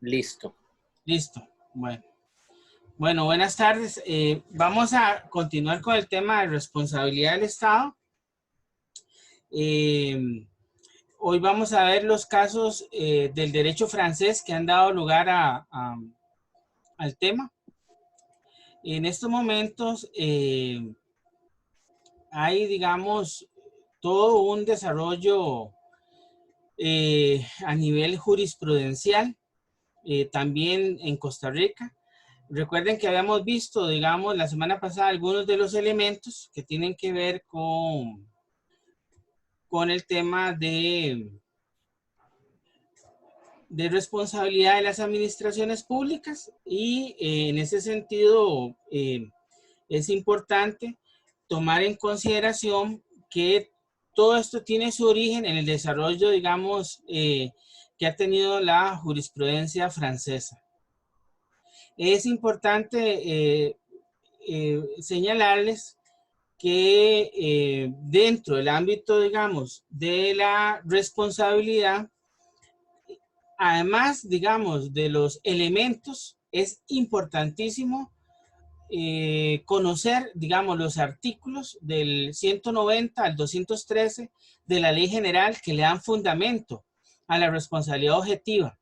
Listo. Listo. Bueno, buenas tardes. Vamos a continuar con el tema de responsabilidad del Estado. Hoy vamos a ver los casos del derecho francés que han dado lugar al tema. En estos momentos hay, digamos, todo un desarrollo a nivel jurisprudencial, también en Costa Rica. Recuerden que habíamos visto, digamos, la semana pasada algunos de los elementos que tienen que ver con el tema de responsabilidad de las administraciones públicas y en ese sentido es importante tomar en consideración que todo esto tiene su origen en el desarrollo, digamos, que ha tenido la jurisprudencia francesa. Es importante señalarles que dentro del ámbito, digamos, de la responsabilidad, además, digamos, de los elementos, es importantísimo conocer, digamos, los artículos del 190 al 213 de la Ley General que le dan fundamento a la responsabilidad objetiva.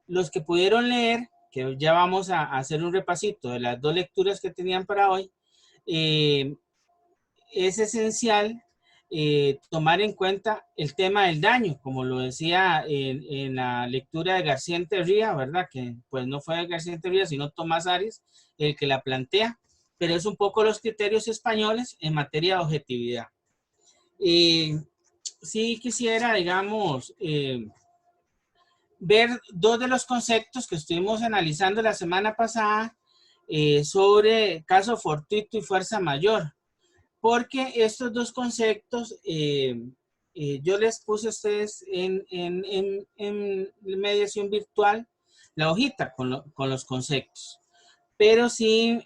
Los que pudieron leer, que ya vamos a hacer un repasito de las dos lecturas que tenían para hoy, es esencial tomar en cuenta el tema del daño, como lo decía en la lectura de García Enterría, ¿verdad? Que pues no fue García Enterría, sino Tomás Arias, el que la plantea, pero es un poco los criterios españoles en materia de objetividad. Sí quisiera, digamos, ver dos de los conceptos que estuvimos analizando la semana pasada sobre caso fortuito y fuerza mayor, porque estos dos conceptos yo les puse a ustedes en mediación virtual la hojita con los conceptos, pero sí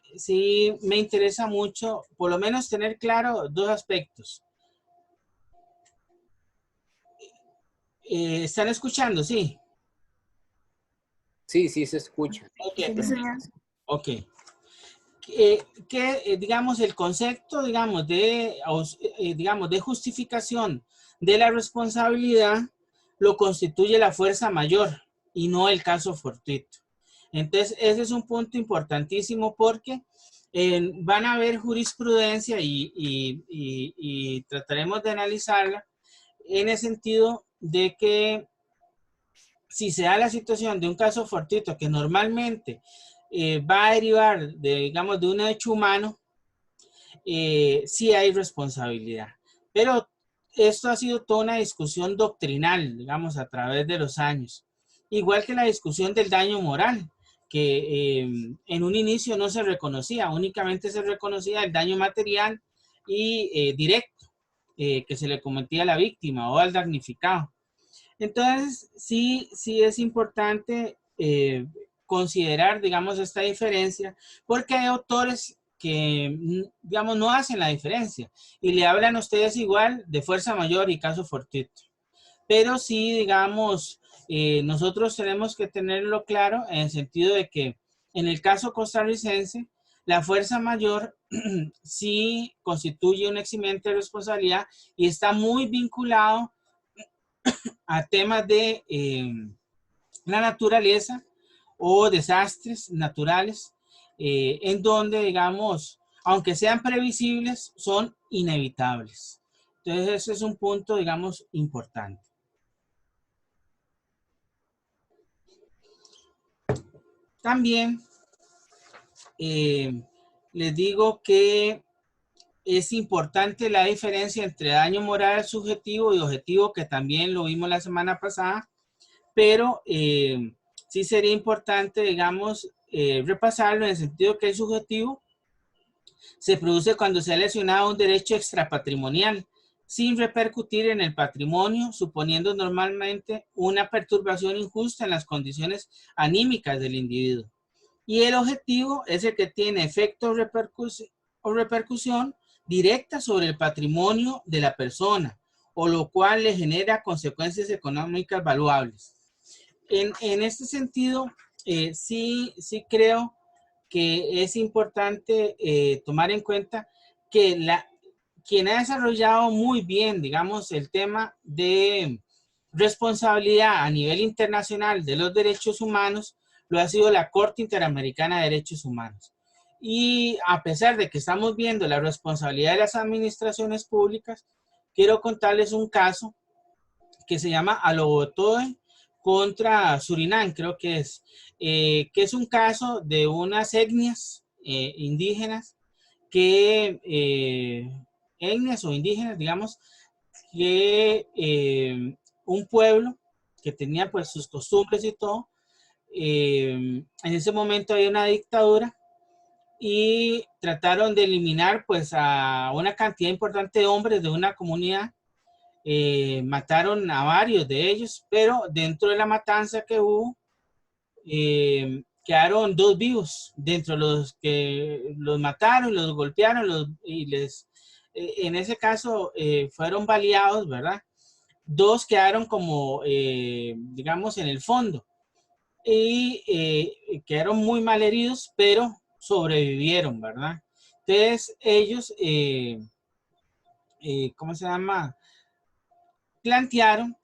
me interesa mucho por lo menos tener claro dos aspectos. ¿Están escuchando? Sí. Sí, se escucha. Ok. Digamos, el concepto, digamos, de justificación de la responsabilidad lo constituye la fuerza mayor y no el caso fortuito. Entonces, ese es un punto importantísimo porque van a haber jurisprudencia y trataremos de analizarla en el sentido de que si se da la situación de un caso fortuito que normalmente va a derivar de, digamos, de un hecho humano, sí hay responsabilidad. Pero esto ha sido toda una discusión doctrinal, digamos, a través de los años. Igual que la discusión del daño moral, que en un inicio no se reconocía, únicamente se reconocía el daño material y directo que se le cometía a la víctima o al damnificado. Entonces, sí es importante considerar, digamos, esta diferencia, porque hay autores que, digamos, no hacen la diferencia y le hablan a ustedes igual de fuerza mayor y caso fortuito. Pero sí, digamos, nosotros tenemos que tenerlo claro en el sentido de que en el caso costarricense, la fuerza mayor sí constituye un eximente de responsabilidad y está muy vinculado a temas de la naturaleza o desastres naturales, en donde, digamos, aunque sean previsibles, son inevitables. Entonces, ese es un punto, digamos, importante. También les digo que es importante la diferencia entre daño moral subjetivo y objetivo, que también lo vimos la semana pasada, pero sí sería importante, digamos, repasarlo en el sentido que el subjetivo se produce cuando se ha lesionado un derecho extrapatrimonial sin repercutir en el patrimonio, suponiendo normalmente una perturbación injusta en las condiciones anímicas del individuo. Y el objetivo es el que tiene efecto o repercusión directa sobre el patrimonio de la persona, o lo cual le genera consecuencias económicas valuables. En este sentido, sí creo que es importante tomar en cuenta que quien ha desarrollado muy bien, digamos, el tema de responsabilidad a nivel internacional de los derechos humanos, lo ha sido la Corte Interamericana de Derechos Humanos. Y a pesar de que estamos viendo la responsabilidad de las administraciones públicas, quiero contarles un caso que se llama Alobotoe contra Surinam, creo que es un caso de unas etnias indígenas etnias o indígenas, digamos, que un pueblo que tenía pues sus costumbres y todo, en ese momento había una dictadura y trataron de eliminar pues a una cantidad importante de hombres de una comunidad. Mataron a varios de ellos, pero dentro de la matanza que hubo, quedaron 2 vivos dentro de los que los mataron, los golpearon en ese caso fueron baleados, ¿verdad? 2 quedaron como, digamos, en el fondo y quedaron muy mal heridos, pero sobrevivieron, ¿verdad? Entonces ellos, ¿cómo se llama? Plantearon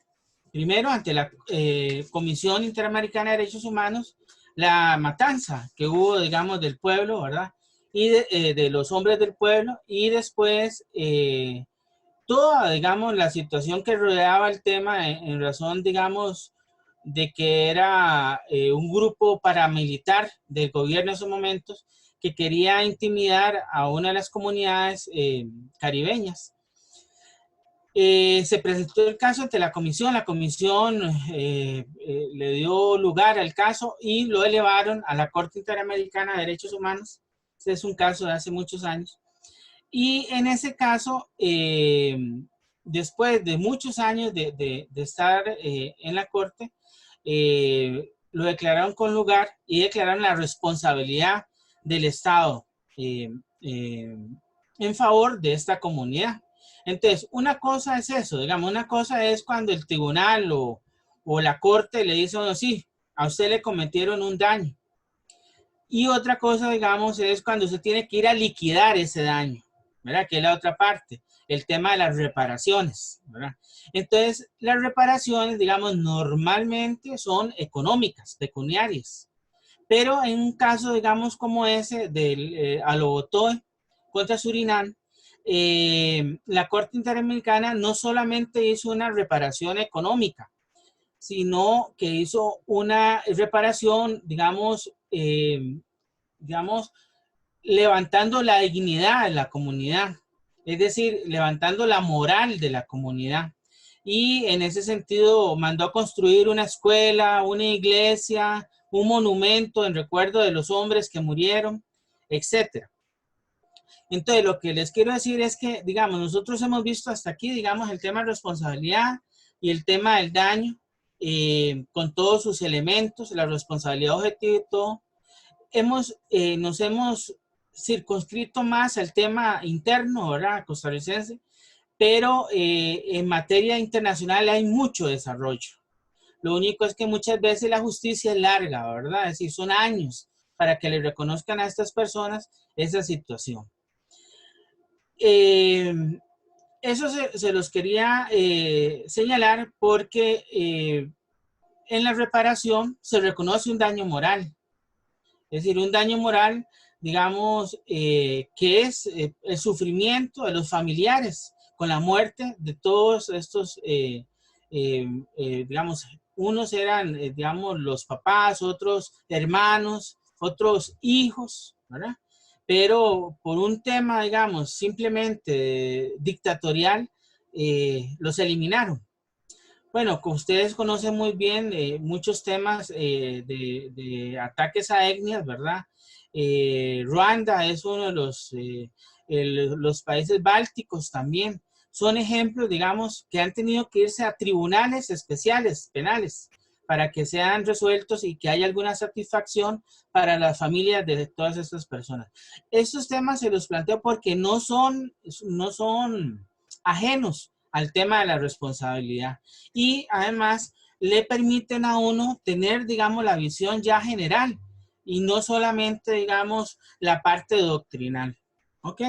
primero ante la Comisión Interamericana de Derechos Humanos la matanza que hubo, digamos, del pueblo, ¿verdad? Y de los hombres del pueblo, y después toda, digamos, la situación que rodeaba el tema en razón, digamos, de que era un grupo paramilitar del gobierno en esos momentos que quería intimidar a una de las comunidades caribeñas. Se presentó el caso ante la comisión le dio lugar al caso y lo elevaron a la Corte Interamericana de Derechos Humanos. Este es un caso de hace muchos años. Y en ese caso, después de muchos años de estar en la Corte, lo declararon con lugar y declararon la responsabilidad del Estado en favor de esta comunidad. Entonces, una cosa es eso, digamos, una cosa es cuando el tribunal o la corte le dice, oh, sí, a usted le cometieron un daño. Y otra cosa, digamos, es cuando usted tiene que ir a liquidar ese daño, ¿verdad? Que es la otra parte, el tema de las reparaciones, ¿verdad? Entonces, las reparaciones, digamos, normalmente son económicas, pecuniarias. Pero en un caso, digamos, como ese del Alobotoe contra Surinam, la Corte Interamericana no solamente hizo una reparación económica, sino que hizo una reparación, digamos, levantando la dignidad de la comunidad, es decir, levantando la moral de la comunidad. Y en ese sentido mandó a construir una escuela, una iglesia, un monumento en recuerdo de los hombres que murieron, etcétera. Entonces, lo que les quiero decir es que, digamos, nosotros hemos visto hasta aquí, digamos, el tema de responsabilidad y el tema del daño, con todos sus elementos, la responsabilidad objetiva y todo. Nos hemos circunscrito más al tema interno, ¿verdad? Costarricense, pero en materia internacional hay mucho desarrollo. Lo único es que muchas veces la justicia es larga, ¿verdad? Es decir, son años para que le reconozcan a estas personas esa situación. Eso se los quería señalar porque en la reparación se reconoce un daño moral. Es decir, un daño moral, digamos, que es el sufrimiento de los familiares con la muerte de todos estos, digamos, unos eran, digamos, los papás, otros hermanos, otros hijos, ¿verdad? Pero por un tema, digamos, simplemente dictatorial, los eliminaron. Bueno, como ustedes conocen muy bien muchos temas de ataques a etnias, ¿verdad? Ruanda es uno de los países bálticos también. Son ejemplos, digamos, que han tenido que irse a tribunales especiales, penales, para que sean resueltos y que haya alguna satisfacción para las familias de todas estas personas. Estos temas se los planteo porque no son ajenos al tema de la responsabilidad. Y además, le permiten a uno tener, digamos, la visión ya general y no solamente, digamos, la parte doctrinal. ¿Ok?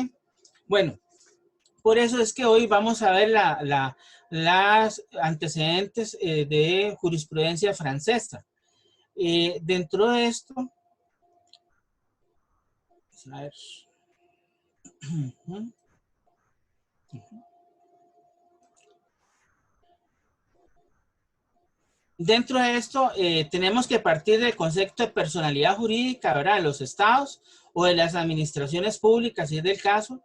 Bueno, por eso es que hoy vamos a ver las antecedentes de jurisprudencia francesa. Dentro de esto, a ver. Dentro de esto, tenemos que partir del concepto de personalidad jurídica, ¿verdad? De los estados o de las administraciones públicas, si es del caso,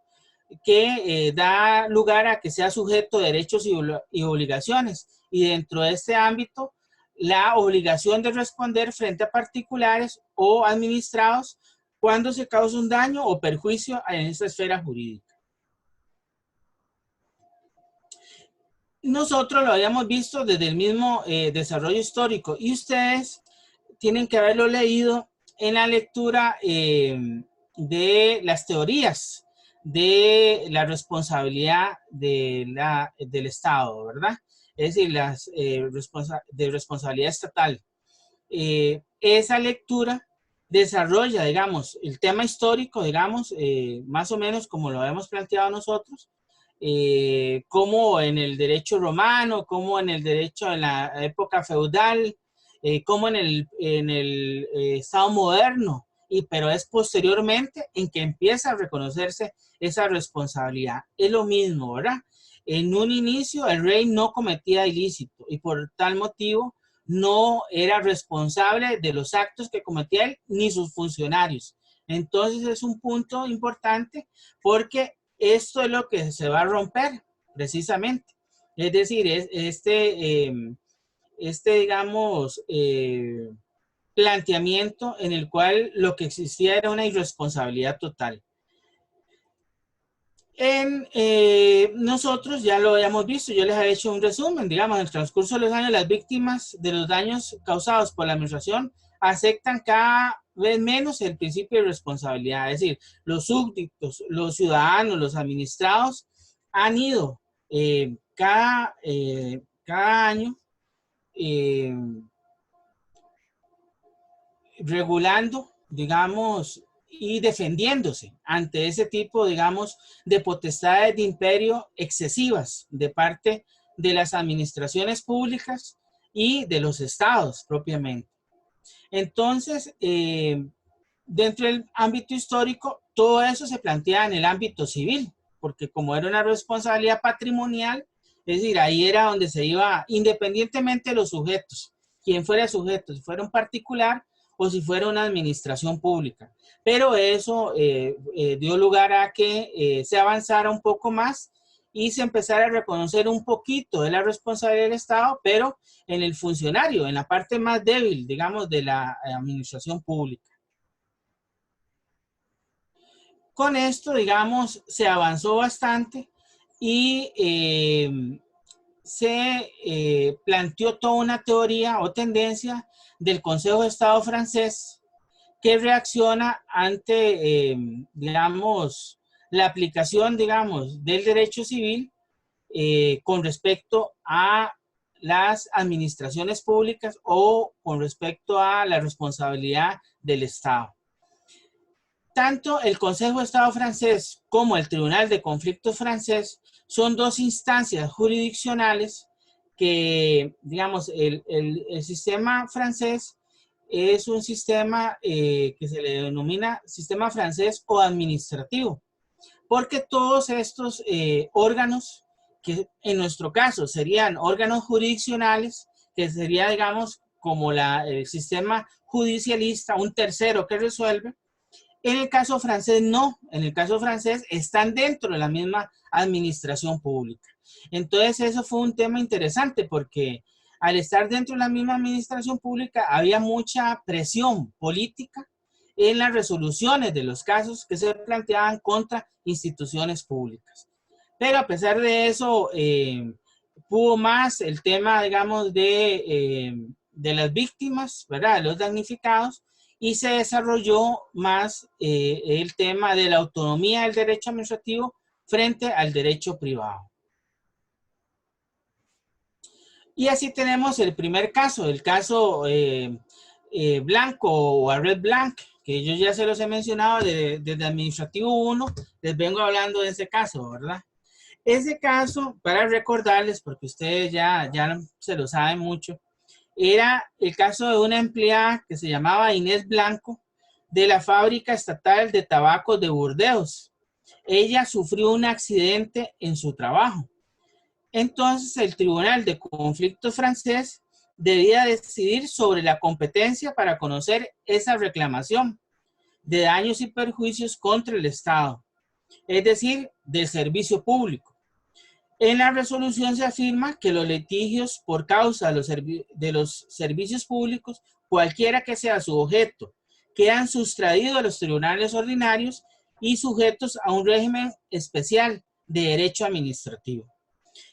que da lugar a que sea sujeto de derechos y obligaciones. Y dentro de este ámbito, la obligación de responder frente a particulares o administrados cuando se causa un daño o perjuicio en esta esfera jurídica. Nosotros lo habíamos visto desde el mismo desarrollo histórico y ustedes tienen que haberlo leído en la lectura de las teorías de la responsabilidad del Estado, ¿verdad? Es decir, de responsabilidad estatal. Esa lectura desarrolla, digamos, el tema histórico, digamos, más o menos como lo hemos planteado nosotros, como en el derecho romano, como en el derecho de la época feudal, como en el Estado moderno, pero es posteriormente en que empieza a reconocerse esa responsabilidad. Es lo mismo, ¿verdad? En un inicio el rey no cometía ilícito y por tal motivo no era responsable de los actos que cometía él ni sus funcionarios. Entonces es un punto importante porque esto es lo que se va a romper precisamente. Es decir, digamos, planteamiento en el cual lo que existía era una irresponsabilidad total. Nosotros ya lo habíamos visto, yo les he hecho un resumen, digamos, en el transcurso de los años, las víctimas de los daños causados por la administración aceptan cada vez menos el principio de responsabilidad, es decir, los súbditos, los ciudadanos, los administrados han ido cada año eh, regulando, digamos, y defendiéndose ante ese tipo, digamos, de potestades de imperio excesivas de parte de las administraciones públicas y de los estados propiamente. Entonces, dentro del ámbito histórico, todo eso se plantea en el ámbito civil, porque como era una responsabilidad patrimonial, es decir, ahí era donde se iba, independientemente de los sujetos, quien fuera sujeto, si fuera un particular o si fuera una administración pública. Pero eso dio lugar a que se avanzara un poco más y se empezara a reconocer un poquito de la responsabilidad del Estado, pero en el funcionario, en la parte más débil, digamos, de la administración pública. Con esto, digamos, se avanzó bastante y se planteó toda una teoría o tendencia del Consejo de Estado francés que reacciona ante, digamos, la aplicación, digamos, del derecho civil con respecto a las administraciones públicas o con respecto a la responsabilidad del Estado. Tanto el Consejo de Estado francés como el Tribunal de Conflictos francés son dos instancias jurisdiccionales que, digamos, el sistema francés es un sistema que se le denomina sistema francés o administrativo, porque todos estos órganos, que en nuestro caso serían órganos jurisdiccionales, que sería, digamos, como el sistema judicialista, un tercero que resuelve. En el caso francés no, en el caso francés están dentro de la misma administración pública. Entonces eso fue un tema interesante porque al estar dentro de la misma administración pública había mucha presión política en las resoluciones de los casos que se planteaban contra instituciones públicas. Pero a pesar de eso, pudo más el tema, digamos, de las víctimas, ¿verdad? De los damnificados, y se desarrolló más el tema de la autonomía del derecho administrativo frente al derecho privado. Y así tenemos el primer caso, el caso Blanco o Arred Blanc, que yo ya se los he mencionado desde Administrativo 1, les vengo hablando de ese caso, ¿verdad? Ese caso, para recordarles, porque ustedes ya se lo saben mucho, era el caso de una empleada que se llamaba Inés Blanco de la Fábrica Estatal de Tabacos de Burdeos. Ella sufrió un accidente en su trabajo. Entonces, el Tribunal de Conflictos francés debía decidir sobre la competencia para conocer esa reclamación de daños y perjuicios contra el Estado, es decir, del servicio público. En la resolución se afirma que los litigios por causa de los servicios públicos, cualquiera que sea su objeto, quedan sustraídos a los tribunales ordinarios y sujetos a un régimen especial de derecho administrativo,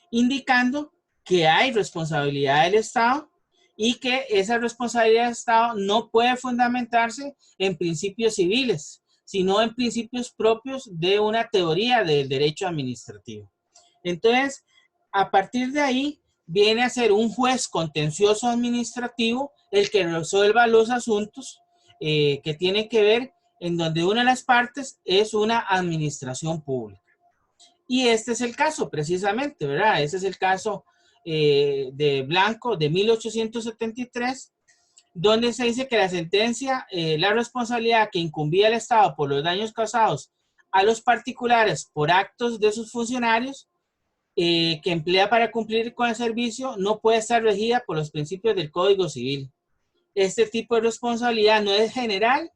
indicando que hay responsabilidad del Estado y que esa responsabilidad del Estado no puede fundamentarse en principios civiles, sino en principios propios de una teoría del derecho administrativo. Entonces, a partir de ahí, viene a ser un juez contencioso administrativo el que resuelva los asuntos que tienen que ver en donde una de las partes es una administración pública. Y este es el caso, precisamente, ¿verdad? Ese es el caso de Blanco de 1873, donde se dice que la sentencia, la responsabilidad que incumbía al Estado por los daños causados a los particulares por actos de sus funcionarios, que emplea para cumplir con el servicio, no puede estar regida por los principios del Código Civil. Este tipo de responsabilidad no es general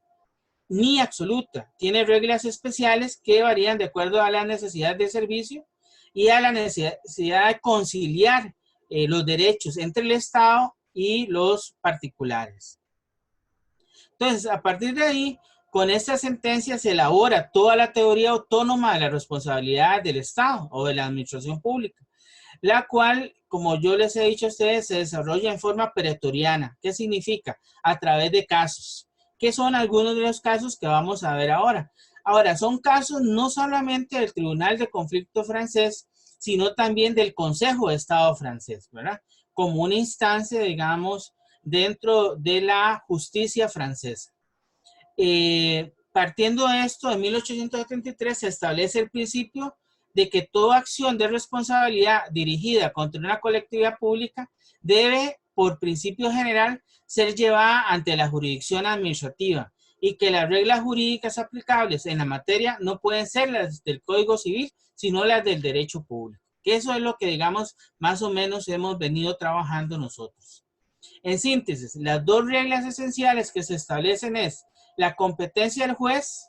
ni absoluta. Tiene reglas especiales que varían de acuerdo a la necesidad de servicio y a la necesidad de conciliar los derechos entre el Estado y los particulares. Entonces, a partir de ahí, con esta sentencia se elabora toda la teoría autónoma de la responsabilidad del Estado o de la administración pública, la cual, como yo les he dicho a ustedes, se desarrolla en forma pretoriana. ¿Qué significa? A través de casos, que son algunos de los casos que vamos a ver ahora. Ahora, son casos no solamente del Tribunal de Conflicto francés, sino también del Consejo de Estado francés, ¿verdad? Como una instancia, digamos, dentro de la justicia francesa. Partiendo de esto, en 1873 se establece el principio de que toda acción de responsabilidad dirigida contra una colectividad pública debe, por principio general, ser llevada ante la jurisdicción administrativa y que las reglas jurídicas aplicables en la materia no pueden ser las del Código Civil, sino las del derecho público. Que eso es lo que, digamos, más o menos hemos venido trabajando nosotros. En síntesis, las dos reglas esenciales que se establecen es la competencia del juez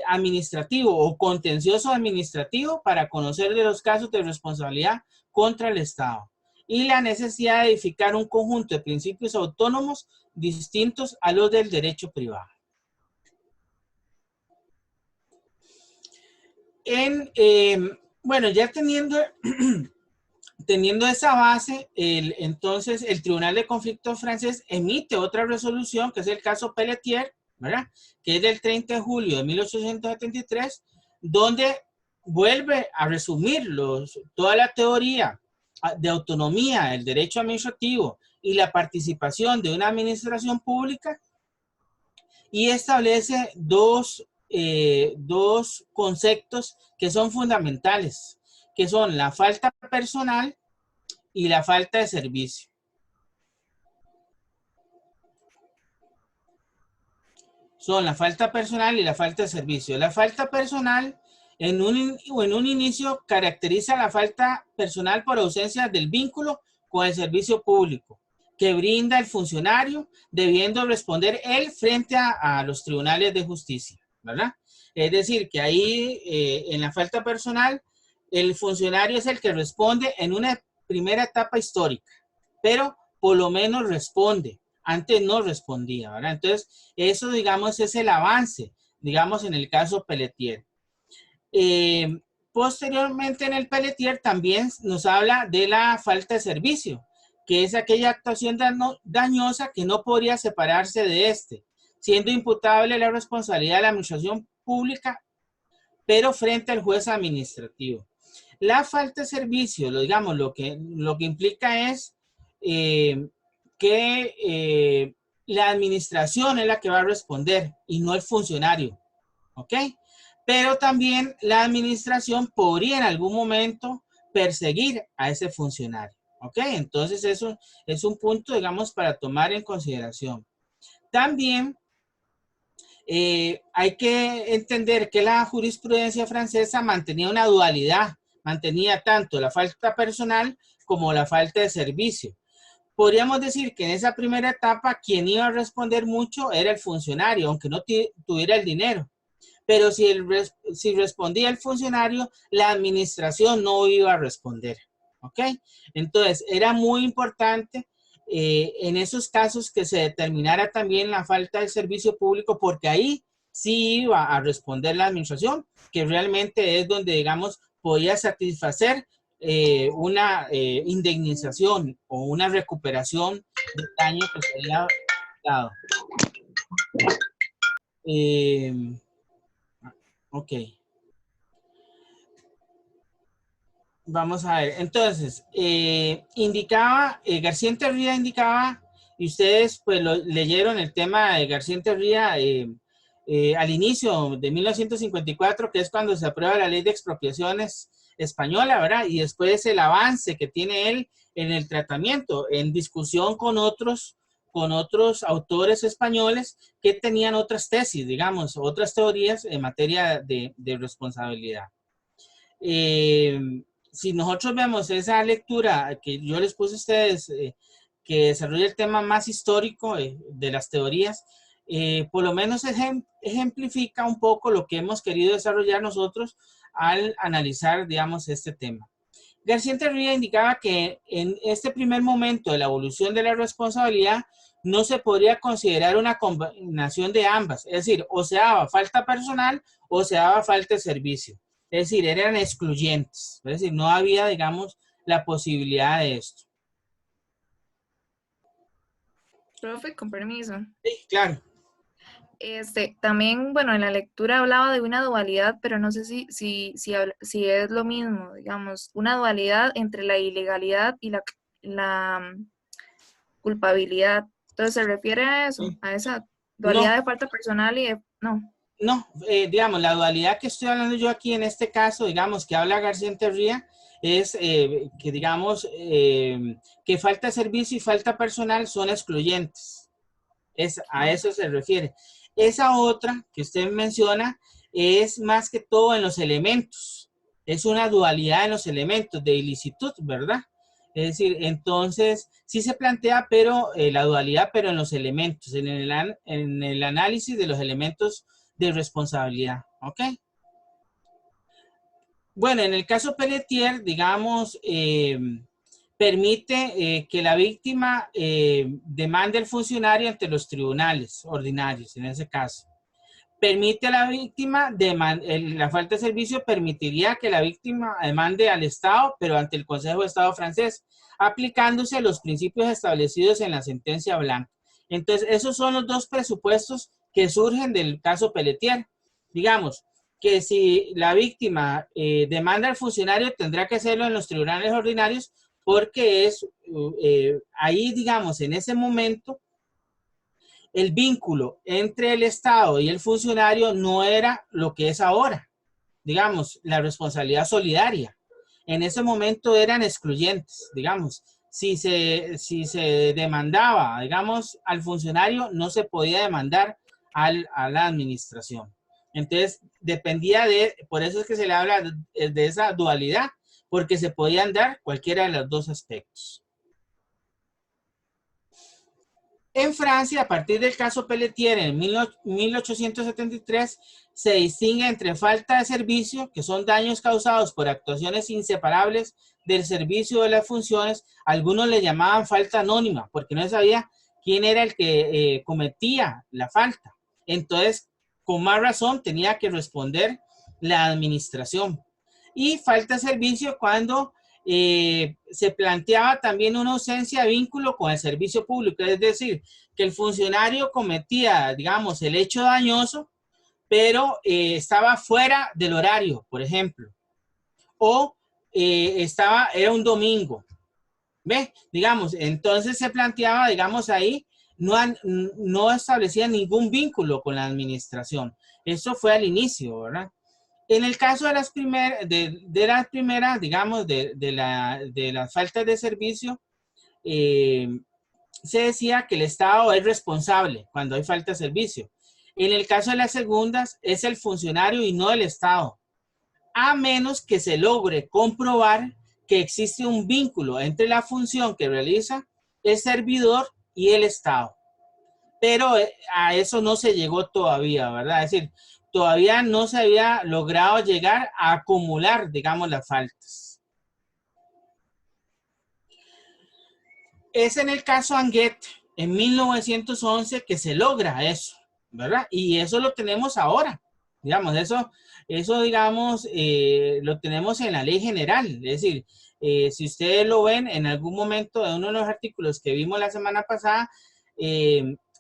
administrativo o contencioso administrativo para conocer de los casos de responsabilidad contra el Estado y la necesidad de edificar un conjunto de principios autónomos distintos a los del derecho privado. Bueno, ya teniendo esa base, entonces el Tribunal de Conflicto francés emite otra resolución, que es el caso Pelletier, ¿verdad? Que es del 30 de julio de 1873, donde vuelve a resumir toda la teoría de autonomía, el derecho administrativo y la participación de una administración pública y establece dos conceptos que son fundamentales, que son la falta personal y la falta de servicio. Son la falta personal y la falta de servicio. La falta personal en un inicio caracteriza la falta personal por ausencia del vínculo con el servicio público que brinda el funcionario, debiendo responder él frente a los tribunales de justicia, ¿verdad? Es decir, que ahí en la falta personal, el funcionario es el que responde en una primera etapa histórica, pero por lo menos responde. Antes no respondía, ¿verdad? Entonces, eso, digamos, es el avance, digamos, en el caso Pelletier. Posteriormente, en el Pelletier también nos habla de la falta de servicio, que es aquella actuación dañosa que no podría separarse de este, siendo imputable la responsabilidad de la administración pública, pero frente al juez administrativo. La falta de servicio, digamos, lo que implica es que la administración es la que va a responder y no el funcionario, ¿ok? Pero también la administración podría en algún momento perseguir a ese funcionario, ¿ok? Entonces eso es un punto, digamos, para tomar en consideración. También hay que entender que la jurisprudencia francesa mantenía una dualidad, mantenía tanto la falta personal como la falta de servicio. Podríamos decir que en esa primera etapa quien iba a responder mucho era el funcionario, aunque no tuviera el dinero. Pero si respondía el funcionario, la administración no iba a responder. ¿Ok? Entonces, era muy importante en esos casos que se determinara también la falta de servicio público, porque ahí sí iba a responder la administración, que realmente es donde, digamos, podía satisfacer una indemnización o una recuperación del daño que se había dado. Ok. Vamos a ver. Entonces, García Enterría indicaba, y ustedes pues leyeron el tema de García Enterría al inicio de 1954, que es cuando se aprueba la ley de expropiaciones española, ¿verdad? Y después el avance que tiene él en el tratamiento, en discusión con otros autores españoles que tenían otras tesis, digamos, otras teorías en materia de responsabilidad. Si nosotros vemos esa lectura que yo les puse a ustedes, que desarrolla el tema más histórico de las teorías, por lo menos ejemplifica un poco lo que hemos querido desarrollar nosotros al analizar, digamos, este tema. García Enterría indicaba que en este primer momento de la evolución de la responsabilidad no se podría considerar una combinación de ambas, es decir, o se daba falta personal o se daba falta de servicio. Es decir, eran excluyentes. Es decir, no había, digamos, la posibilidad de esto. Profe, con permiso. Sí, claro. También, bueno, en la lectura hablaba de una dualidad, pero no sé si es lo mismo, digamos, una dualidad entre la ilegalidad y la culpabilidad. Entonces, ¿se refiere a eso? Sí. A esa dualidad No, de falta personal y de... No. no, digamos, la dualidad que estoy hablando yo aquí en este caso, digamos, que habla García Enterría, es que, digamos, que falta servicio y falta personal son excluyentes. A eso se refiere. Esa otra que usted menciona es más que todo en los elementos. Es una dualidad en los elementos de ilicitud, ¿verdad? Es decir, entonces sí se plantea, pero la dualidad, pero en los elementos, en el análisis de los elementos de responsabilidad. ¿Ok? Bueno, en el caso Pelletier, digamos, permite que la víctima demande al funcionario ante los tribunales ordinarios, en ese caso. Permite a la víctima, la falta de servicio permitiría que la víctima demande al Estado, pero ante el Consejo de Estado francés, aplicándose los principios establecidos en la sentencia Blanc. Entonces, esos son los dos presupuestos que surgen del caso Pelletier. Digamos, que si la víctima demanda al funcionario, tendrá que hacerlo en los tribunales ordinarios, porque es ahí, digamos, en ese momento, el vínculo entre el Estado y el funcionario no era lo que es ahora, digamos, la responsabilidad solidaria. En ese momento eran excluyentes, digamos. Si se demandaba, digamos, al funcionario, no se podía demandar a la administración. Entonces, dependía por eso es que se le habla de esa dualidad, porque se podían dar cualquiera de los dos aspectos. En Francia, a partir del caso Pelletier en 1873, se distingue entre falta de servicio, que son daños causados por actuaciones inseparables del servicio de las funciones. Algunos le llamaban falta anónima, porque no se sabía quién era el que cometía la falta. Entonces, con más razón, tenía que responder la administración. Y falta de servicio cuando se planteaba también una ausencia de vínculo con el servicio público, es decir, que el funcionario cometía, digamos, el hecho dañoso, pero estaba fuera del horario, por ejemplo, o era un domingo, ¿Ve? Digamos, entonces se planteaba, digamos, ahí, no establecía ningún vínculo con la administración. Eso fue al inicio, ¿verdad? En el caso de las primeras, digamos, de las faltas de servicio, eh, se decía que el Estado es responsable cuando hay falta de servicio. En el caso de las segundas, es el funcionario y no el Estado, a menos que se logre comprobar que existe un vínculo entre la función que realiza el servidor y el Estado. Pero a eso no se llegó todavía, ¿verdad? Es decir, todavía no se había logrado llegar a acumular, digamos, las faltas. Es en el caso Anguet, en 1911, que se logra eso, ¿verdad? Y eso lo tenemos ahora, digamos, eso digamos, lo tenemos en la ley general. Es decir, si ustedes lo ven en algún momento de uno de los artículos que vimos la semana pasada,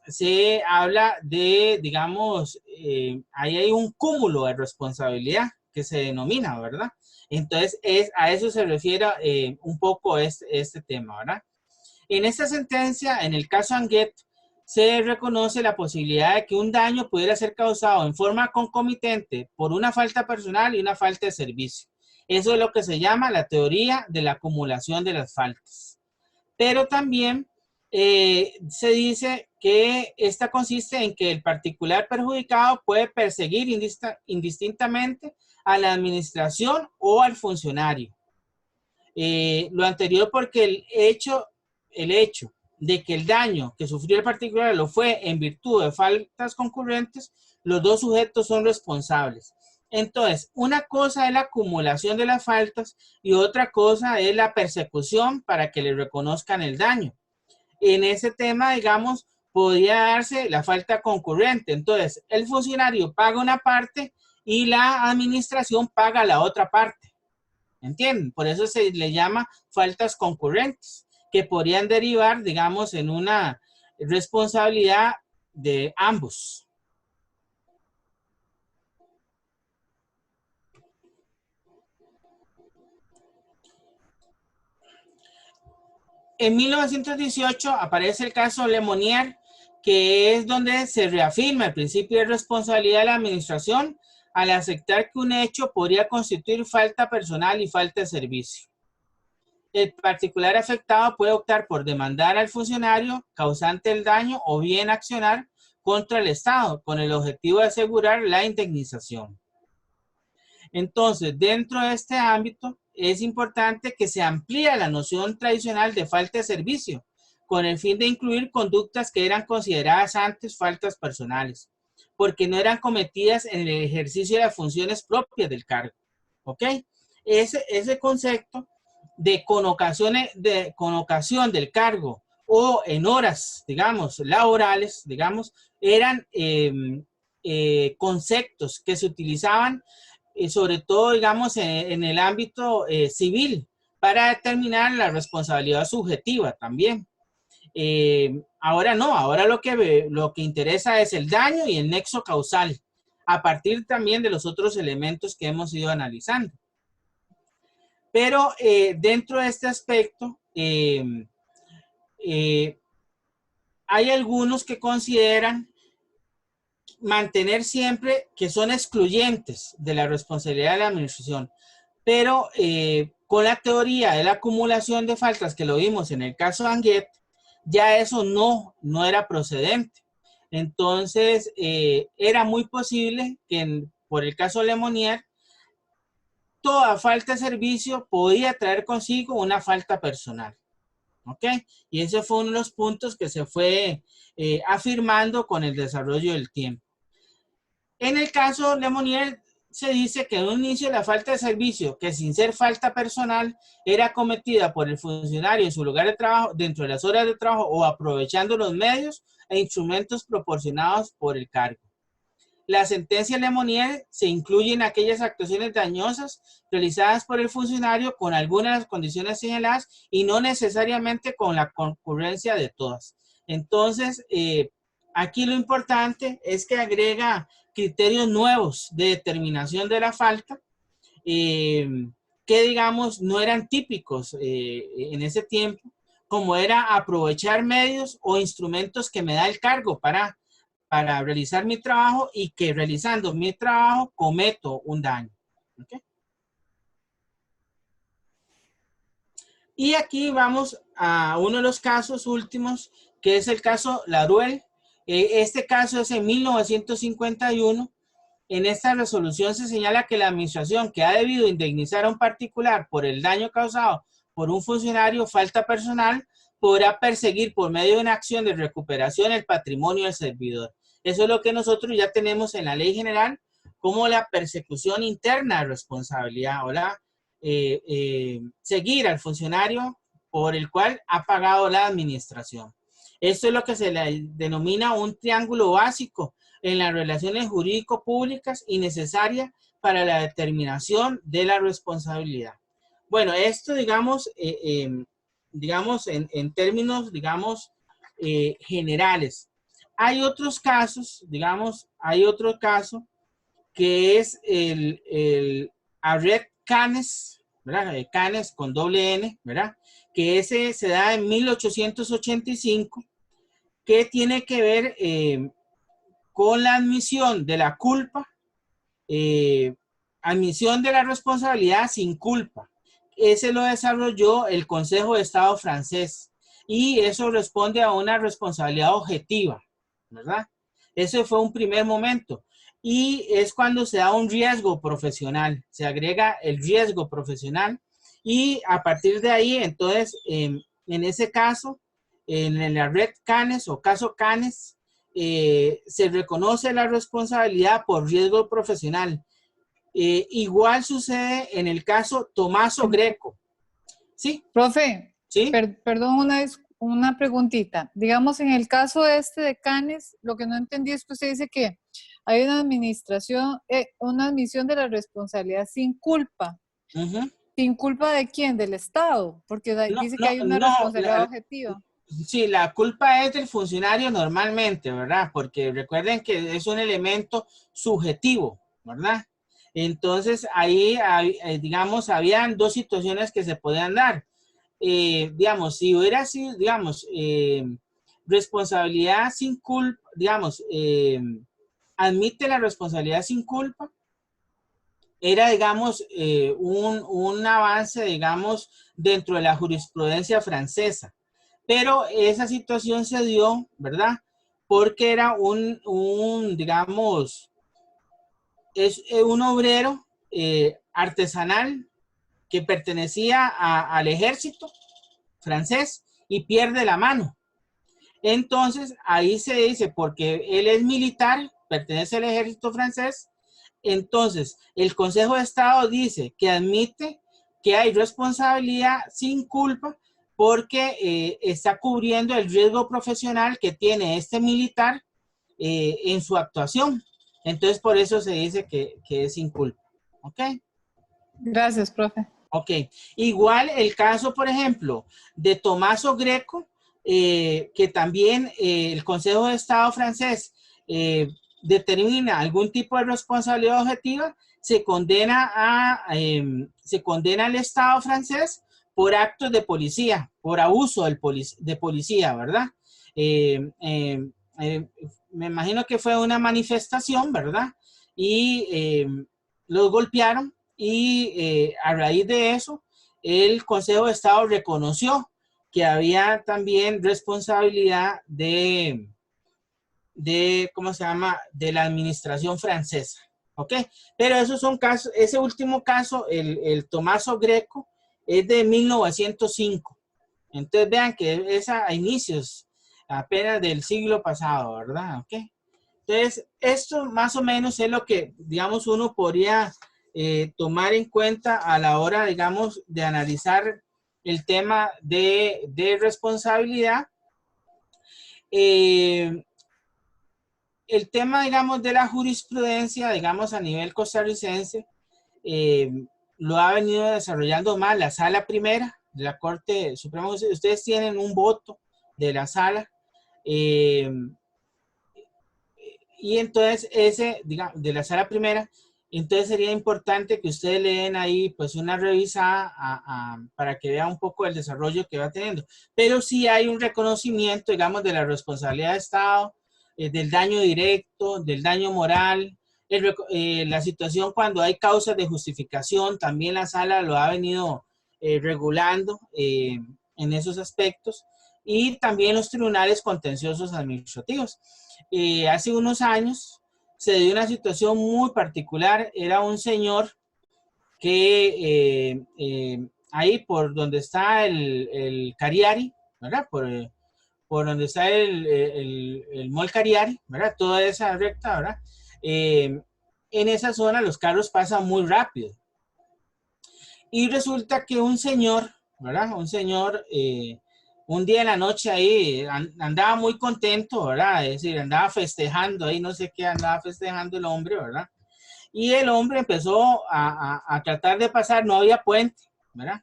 se habla de, digamos, ahí hay un cúmulo de responsabilidad que se denomina, ¿verdad? Entonces, a eso se refiere un poco este tema, ¿verdad? En esta sentencia, en el caso Anguet, se reconoce la posibilidad de que un daño pudiera ser causado en forma concomitente por una falta personal y una falta de servicio. Eso es lo que se llama la teoría de la acumulación de las faltas. Pero también se dice que esta consiste en que el particular perjudicado puede perseguir indistintamente a la administración o al funcionario. Lo anterior porque el hecho de que el daño que sufrió el particular lo fue en virtud de faltas concurrentes, los dos sujetos son responsables. Entonces, una cosa es la acumulación de las faltas y otra cosa es la persecución para que le reconozcan el daño. En ese tema, digamos, podría darse la falta concurrente. Entonces, el funcionario paga una parte y la administración paga la otra parte. ¿Entienden? Por eso se le llama faltas concurrentes, que podrían derivar, digamos, en una responsabilidad de ambos. En 1918 aparece el caso Lemonnier, que es donde se reafirma el principio de responsabilidad de la administración al aceptar que un hecho podría constituir falta personal y falta de servicio. El particular afectado puede optar por demandar al funcionario causante del daño o bien accionar contra el Estado con el objetivo de asegurar la indemnización. Entonces, dentro de este ámbito, es importante que se amplíe la noción tradicional de falta de servicio con el fin de incluir conductas que eran consideradas antes faltas personales, porque no eran cometidas en el ejercicio de las funciones propias del cargo. ¿Ok? Ese concepto de con ocasión del cargo o en horas, digamos, laborales, digamos, eran conceptos que se utilizaban sobre todo, digamos, en el ámbito civil para determinar la responsabilidad subjetiva también. Ahora no, ahora lo que interesa es el daño y el nexo causal, a partir también de los otros elementos que hemos ido analizando. Pero dentro de este aspecto, hay algunos que consideran mantener siempre que son excluyentes de la responsabilidad de la administración, pero con la teoría de la acumulación de faltas que lo vimos en el caso de Anguet, ya eso no era procedente. Entonces, era muy posible que por el caso Lemonnier, toda falta de servicio podía traer consigo una falta personal. ¿Ok? Y ese fue uno de los puntos que se fue afirmando con el desarrollo del tiempo. En el caso Lemonnier se dice que en un inicio la falta de servicio, que sin ser falta personal, era cometida por el funcionario en su lugar de trabajo, dentro de las horas de trabajo o aprovechando los medios e instrumentos proporcionados por el cargo. La sentencia Lemonnier se incluye en aquellas actuaciones dañosas realizadas por el funcionario con algunas de las condiciones señaladas y no necesariamente con la concurrencia de todas. Entonces, aquí lo importante es que agrega criterios nuevos de determinación de la falta, que que, digamos, no eran típicos en ese tiempo, como era aprovechar medios o instrumentos que me da el cargo para realizar mi trabajo y que realizando mi trabajo cometo un daño. ¿Okay? Y aquí vamos a uno de los casos últimos, que es el caso Laruelle. Este caso es en 1951. En esta resolución se señala que la administración que ha debido indemnizar a un particular por el daño causado por un funcionario falta personal podrá perseguir por medio de una acción de recuperación el patrimonio del servidor. Eso es lo que nosotros ya tenemos en la ley general como la persecución interna de responsabilidad o la seguir al funcionario por el cual ha pagado la administración. Esto es lo que se le denomina un triángulo básico en las relaciones jurídico-públicas y necesaria para la determinación de la responsabilidad. Bueno, esto, digamos, digamos en términos, digamos, generales. Hay otros casos, digamos, hay otro caso que es el Arrest Canes, ¿verdad? Canes con doble N, ¿verdad? Que ese se da en 1885, que tiene que ver con la admisión de la culpa, admisión de la responsabilidad sin culpa. Ese lo desarrolló el Consejo de Estado francés y eso responde a una responsabilidad objetiva, ¿verdad? Ese fue un primer momento y es cuando se da un riesgo profesional, se agrega el riesgo profesional y a partir de ahí, entonces, en ese caso, en el red Canes o caso Canes, se reconoce la responsabilidad por riesgo profesional. Igual sucede en el caso Tomaso Greco. ¿Sí? Profe, ¿Sí? perdón, una preguntita. Digamos, en el caso este de Canes, lo que no entendí es que usted dice que hay una administración, una admisión de la responsabilidad sin culpa. ¿Sin culpa de quién? Del Estado, porque dice que hay una responsabilidad objetiva. Sí, la culpa es del funcionario normalmente, ¿verdad? Porque recuerden que es un elemento subjetivo, ¿verdad? Entonces ahí, digamos, habían dos situaciones que se podían dar. Digamos, si hubiera sido, digamos, responsabilidad sin culpa, digamos, admite la responsabilidad sin culpa, era, digamos, un avance, digamos, dentro de la jurisprudencia francesa. Pero esa situación se dio, ¿verdad? Porque era digamos, es un obrero artesanal que pertenecía al ejército francés y pierde la mano. Entonces, ahí se dice, porque él es militar, pertenece al ejército francés, entonces el Consejo de Estado dice que admite que hay responsabilidad sin culpa porque está cubriendo el riesgo profesional que tiene este militar en su actuación. Entonces, por eso se dice que es sin culpa. ¿Ok? Gracias, profe. Ok. Igual el caso, por ejemplo, de Tomaso Greco, que también el Consejo de Estado francés determina algún tipo de responsabilidad objetiva, se condena al Estado francés por actos de policía, por abuso de policía, ¿verdad? Me imagino que fue una manifestación, ¿verdad? Y los golpearon y a raíz de eso, el Consejo de Estado reconoció que había también responsabilidad ¿cómo se llama?, de la administración francesa. ¿Ok? Pero esos son casos, ese último caso, el Tomaso Greco, es de 1905. Entonces vean que es a inicios apenas del siglo pasado, ¿verdad? ¿Ok? Entonces, esto más o menos es lo que, digamos, uno podría tomar en cuenta a la hora, digamos, de analizar el tema de responsabilidad. El tema, digamos, de la jurisprudencia, digamos, a nivel costarricense, lo ha venido desarrollando más la Sala Primera de la Corte Suprema. Ustedes tienen un voto de la Sala. Y entonces ese, digamos, de la Sala Primera, Entonces sería importante que ustedes le den ahí pues una revisada para que vea un poco el desarrollo que va teniendo. Pero sí hay un reconocimiento, digamos, de la responsabilidad de Estado, del daño directo, del daño moral, la situación cuando hay causas de justificación, también la sala lo ha venido regulando en esos aspectos, y también los tribunales contenciosos administrativos. Hace unos años se dio una situación muy particular. Era un señor que ahí por donde está el Cariari, ¿verdad? Por donde está el Mall Cariari, ¿verdad? Toda esa recta, ¿verdad? En esa zona los carros pasan muy rápido. Y resulta que un señor, ¿verdad? Un señor, un día en la noche ahí andaba muy contento, ¿verdad? Es decir, andaba festejando ahí, no sé qué andaba festejando el hombre, ¿verdad? Y el hombre empezó a tratar de pasar, no había puente, ¿verdad?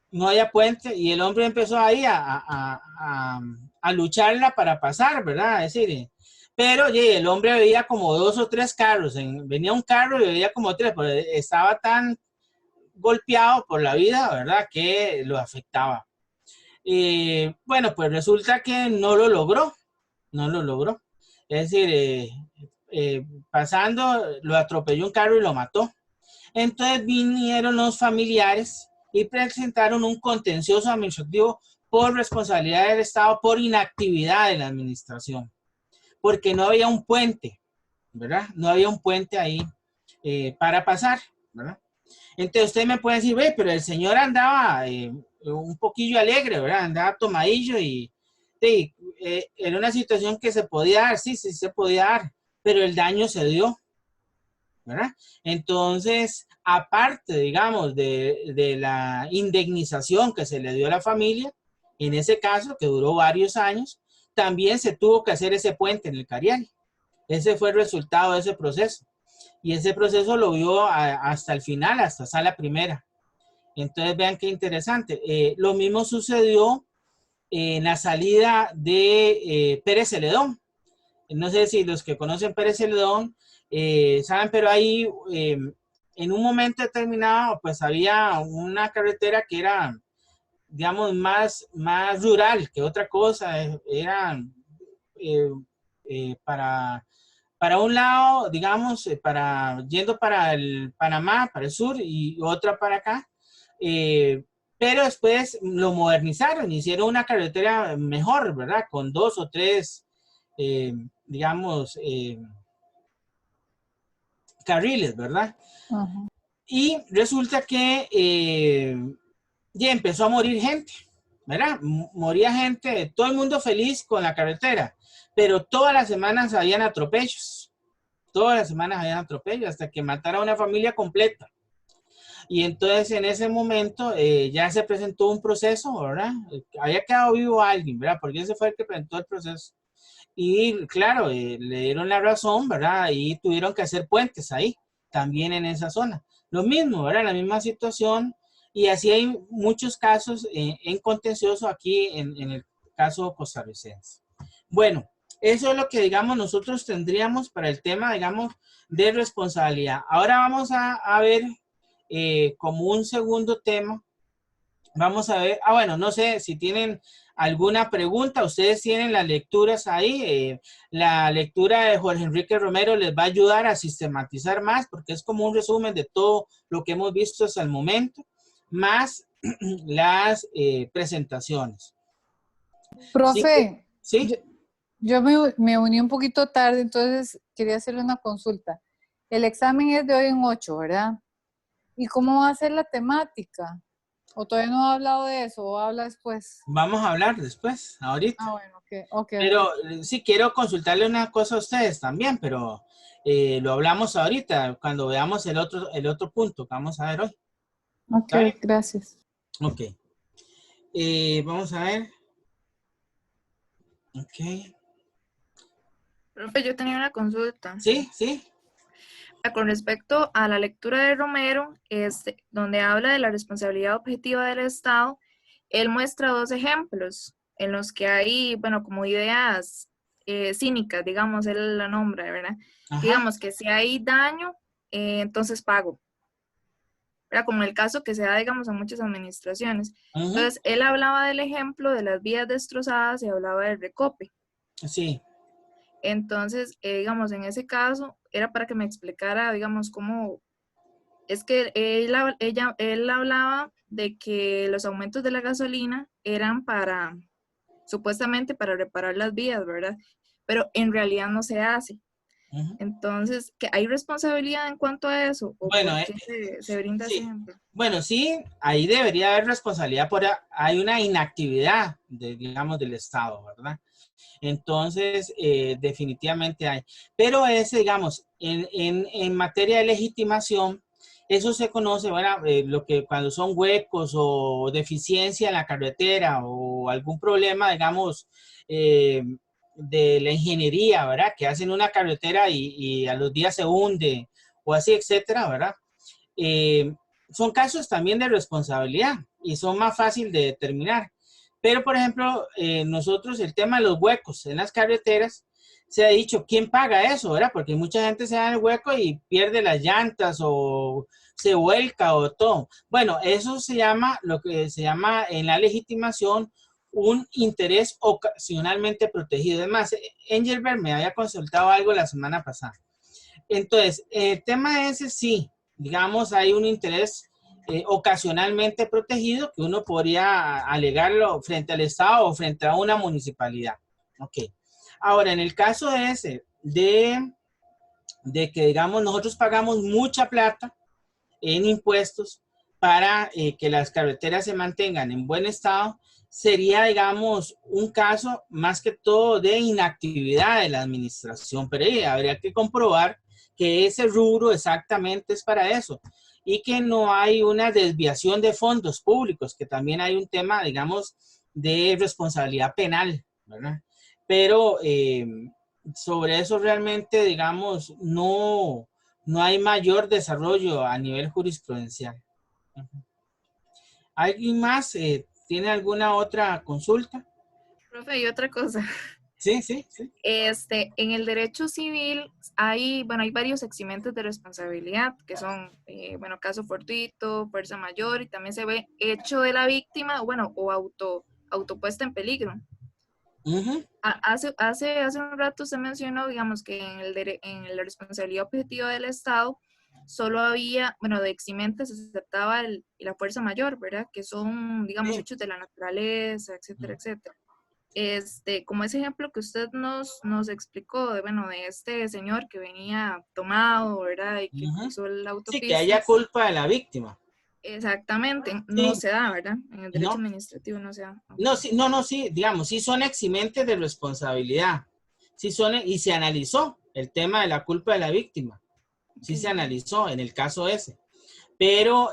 No había puente, y el hombre empezó ahí a lucharla para pasar, ¿verdad? Es decir, pero oye, el hombre veía como 2 o 3 carros, venía un carro y veía como 3, pero estaba tan golpeado por la vida, ¿verdad? Que lo afectaba. Bueno, pues resulta que no lo logró, no lo logró. Es decir, pasando, lo atropelló un carro y lo mató. Entonces vinieron los familiares y presentaron un contencioso administrativo por responsabilidad del Estado, por inactividad de la administración, porque no había un puente, ¿verdad? No había un puente ahí para pasar, ¿verdad? Entonces usted me puede decir, ve, pero el señor andaba un poquillo alegre, ¿verdad? Andaba tomadillo y era una situación que se podía dar, sí, sí se podía dar, pero el daño se dio, ¿verdad? Entonces, aparte, digamos, de la indemnización que se le dio a la familia, en ese caso, que duró varios años, también se tuvo que hacer ese puente en el Cariari. Ese fue el resultado de ese proceso. Y ese proceso lo vio hasta el final, hasta sala primera. Entonces vean qué interesante. Lo mismo sucedió en la salida de Pérez Celedón. No sé si los que conocen Pérez Celedón saben, pero ahí en un momento determinado pues había una carretera que era, digamos, más rural que otra cosa. Era eh, para un lado, digamos, yendo para el Panamá, para el sur, y otra para acá. Pero después lo modernizaron, hicieron una carretera mejor, ¿verdad? Con 2 o 3, digamos, carriles, ¿verdad? Ajá. Y resulta que ya empezó a morir gente, ¿verdad? Moría gente, todo el mundo feliz con la carretera, pero todas las semanas habían atropellos. Todas las semanas habían atropellos hasta que mataron a una familia completa. Y entonces en ese momento ya se presentó un proceso, ¿verdad? Había quedado vivo alguien, ¿verdad? Porque ese fue el que presentó el proceso. Y claro, le dieron la razón, ¿verdad? Y tuvieron que hacer puentes ahí, también en esa zona. Lo mismo, ¿verdad? La misma situación. Y así hay muchos casos en contencioso aquí en el caso costarricense. Bueno, eso es lo que, digamos, nosotros tendríamos para el tema, digamos, de responsabilidad. Ahora vamos a ver como un segundo tema. Vamos a ver, bueno, no sé si tienen alguna pregunta, ustedes tienen las lecturas ahí, la lectura de Jorge Enrique Romero les va a ayudar a sistematizar más, porque es como un resumen de todo lo que hemos visto hasta el momento, más las presentaciones. Profe, ¿Sí? yo me uní un poquito tarde, entonces quería hacerle una consulta. El examen es de hoy en 8, ¿verdad? ¿Y cómo va a ser la temática? ¿O todavía no ha hablado de eso o habla después? Vamos a hablar después, ahorita. Ah, bueno, ok. Pero sí quiero consultarle una cosa a ustedes también, pero lo hablamos ahorita, cuando veamos el otro punto que vamos a ver hoy. Ok, gracias. Ok. Vamos a ver. Ok. Profe, yo tenía una consulta. Sí. Con respecto a la lectura de Romero, donde habla de la responsabilidad objetiva del Estado, él muestra 2 ejemplos en los que hay, bueno, como ideas cínicas, digamos, él la nombra, ¿verdad? Ajá. Digamos que si hay daño entonces pago. Era como el caso que se da, digamos, en muchas administraciones. Ujú. Entonces, él hablaba del ejemplo de las vías destrozadas y hablaba del recope. Sí. Entonces, digamos, en ese caso, era para que me explicara, digamos, cómo es que él hablaba de que los aumentos de la gasolina eran para, supuestamente, para reparar las vías, ¿verdad? Pero en realidad no se hace. Ujú. Entonces, ¿que hay responsabilidad en cuanto a eso? ¿O Bueno, por qué se brinda ese sí. ejemplo? Bueno, sí, ahí debería haber responsabilidad hay una inactividad, digamos, del Estado, ¿verdad? Entonces, definitivamente hay. Pero ese, digamos, en materia de legitimación, eso se conoce, bueno, lo que cuando son huecos o deficiencia en la carretera o algún problema, digamos, de la ingeniería, ¿verdad? Que hacen una carretera y a los días se hunde o así, etcétera, ¿verdad? Eh, Son casos también de responsabilidad y son más fácil de determinar. Pero, por ejemplo, nosotros el tema de los huecos en las carreteras, se ha dicho, ¿quién paga eso, verdad? Porque mucha gente se da en el hueco y pierde las llantas o se vuelca o todo. Bueno, eso se llama, lo que se llama en la legitimación, un interés ocasionalmente protegido. Además, Engelbert me había consultado algo la semana pasada. Entonces, el tema ese sí, digamos, hay un interés ocasionalmente protegido que uno podría alegarlo frente al Estado o frente a una municipalidad. Ok. Ahora, en el caso ese de que, digamos, nosotros pagamos mucha plata en impuestos para que las carreteras se mantengan en buen estado, sería, digamos, un caso más que todo de inactividad de la administración, pero habría que comprobar que ese rubro exactamente es para eso y que no hay una desviación de fondos públicos, que también hay un tema, digamos, de responsabilidad penal, ¿verdad? Pero sobre eso realmente, digamos, no hay mayor desarrollo a nivel jurisprudencial. ¿Alguien más tiene alguna otra consulta? Profe, y otra cosa. Sí, sí, sí. En el derecho civil hay, bueno, hay varios eximentes de responsabilidad, que son, bueno, caso fortuito, fuerza mayor, y también se ve hecho de la víctima, bueno, o autopuesta en peligro. Uh-huh. Hace un rato se mencionó, digamos, que en la responsabilidad objetiva del Estado solo había, bueno, de eximentes se aceptaba la fuerza mayor, ¿verdad? Que son, digamos, Sí. hechos de la naturaleza, etcétera, etcétera. Como ese ejemplo que usted nos explicó, bueno, de este señor que venía tomado, ¿verdad? Y que Uh-huh. cruzó la Sí, que autopista. haya culpa de la víctima. Exactamente, no Sí, se da, ¿verdad? En el derecho no. administrativo no se da. No, Okay. sí, no, sí, digamos, sí son eximentes de responsabilidad. Sí son, y se analizó el tema de la culpa de la víctima. Sí Okay, se okay. analizó en el caso ese. Pero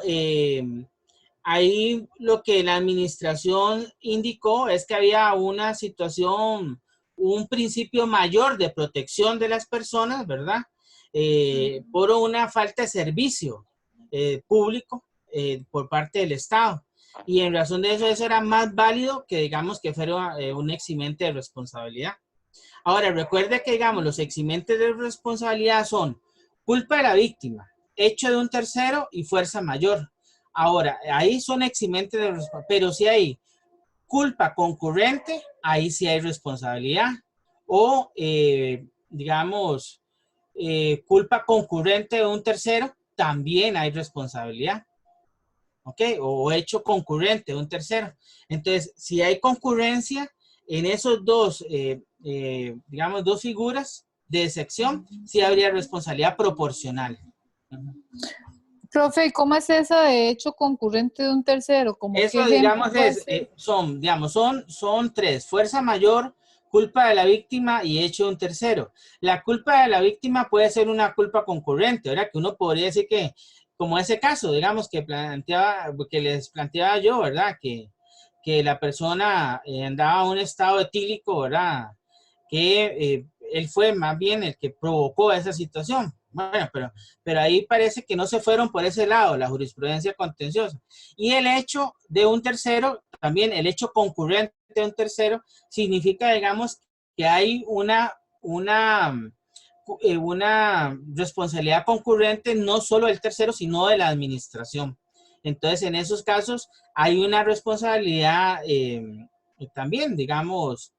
ahí lo que la administración indicó es que había una situación, un principio mayor de protección de las personas, ¿verdad? Uh-huh. Por una falta de servicio público por parte del Estado. Y en razón de eso, eso era más válido que digamos que fuera un eximente de responsabilidad. Ahora, recuerde que, digamos, los eximentes de responsabilidad son culpa de la víctima, hecho de un tercero y fuerza mayor. Ahora, ahí son eximentes de responsabilidad, pero si hay culpa concurrente, ahí sí hay responsabilidad. O, digamos, culpa concurrente de un tercero, también hay responsabilidad. ¿Ok? O hecho concurrente de un tercero. Entonces, si hay concurrencia en esos dos, digamos, dos figuras de sección, sí habría responsabilidad proporcional. Profe, ¿y cómo es esa de hecho concurrente de un tercero? ¿Como qué Eso, ejemplo digamos, puede ser? son tres: fuerza mayor, culpa de la víctima y hecho de un tercero. La culpa de la víctima puede ser una culpa concurrente, ¿verdad? Que uno podría decir que, como ese caso, digamos, que les planteaba yo, ¿verdad? Que la persona andaba en un estado etílico, ¿verdad? Que él fue más bien el que provocó esa situación. Bueno, pero ahí parece que no se fueron por ese lado, la jurisprudencia contenciosa. Y el hecho de un tercero, también el hecho concurrente de un tercero, significa, digamos, que hay una una responsabilidad concurrente no solo del tercero, sino de la administración. Entonces, en esos casos hay una responsabilidad también, digamos,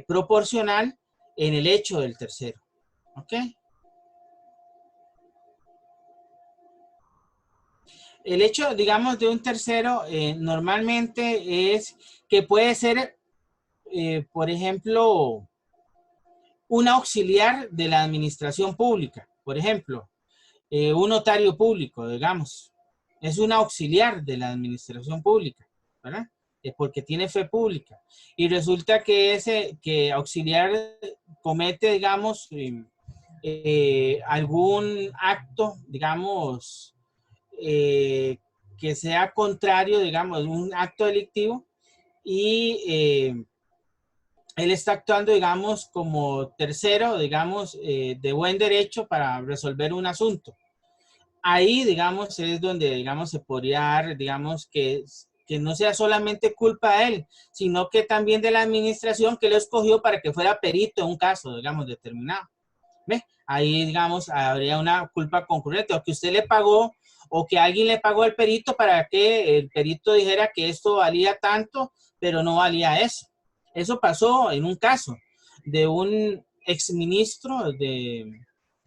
proporcional en el hecho del tercero. ¿Ok? El hecho, digamos, de un tercero normalmente es que puede ser, por ejemplo, un auxiliar de la administración pública. Por ejemplo, un notario público, digamos, es un auxiliar de la administración pública, ¿verdad? Porque tiene fe pública. Y resulta que que auxiliar comete, digamos, algún acto, digamos, que sea contrario, digamos, un acto delictivo, y él está actuando, digamos, como tercero, digamos, de buen derecho para resolver un asunto. Ahí, digamos, es donde, digamos, se podría dar, digamos, que no sea solamente culpa de él, sino que también de la administración que lo escogió para que fuera perito en un caso, digamos, determinado. ¿Ve? Ahí, digamos, habría una culpa concurrente, o que usted le pagó, o que alguien le pagó al perito para que el perito dijera que esto valía tanto, pero no valía eso. Eso pasó en un caso de un exministro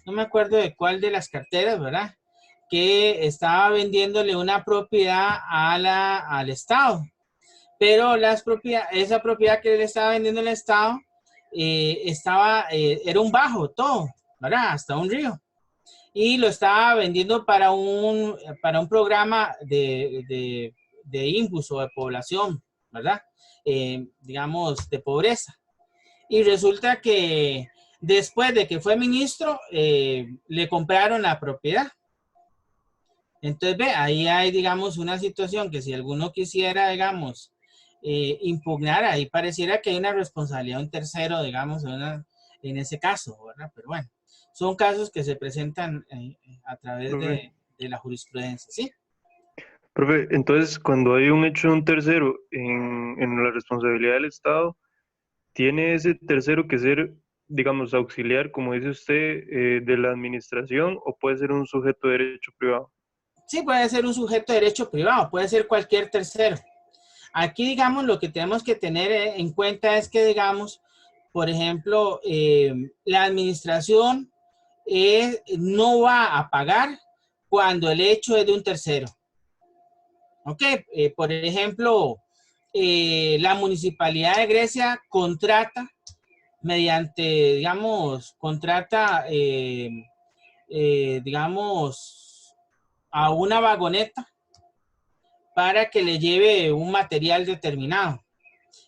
no me acuerdo de cuál de las carteras, ¿verdad? Que estaba vendiéndole una propiedad al Estado. Pero esa propiedad que le estaba vendiendo el Estado era un bajo todo, ¿verdad? Hasta un río. Y lo estaba vendiendo para un programa de INPUS o de población, ¿verdad? Digamos, de pobreza. Y resulta que después de que fue ministro, le compraron la propiedad. Entonces, ve, ahí hay, digamos, una situación que si alguno quisiera, digamos, impugnar, ahí pareciera que hay una responsabilidad de un tercero, digamos, en ese caso, ¿verdad? Pero bueno, son casos que se presentan a través de la jurisprudencia, ¿sí? Profe, entonces, cuando hay un hecho de un tercero en la responsabilidad del Estado, ¿tiene ese tercero que ser, digamos, auxiliar, como dice usted, de la administración, o puede ser un sujeto de derecho privado? Sí, puede ser un sujeto de derecho privado, puede ser cualquier tercero. Aquí, digamos, lo que tenemos que tener en cuenta es que, digamos, por ejemplo, la administración no va a pagar cuando el hecho es de un tercero. ¿Ok? Por ejemplo, la Municipalidad de Grecia contrata mediante, digamos, digamos, a una vagoneta para que le lleve un material determinado.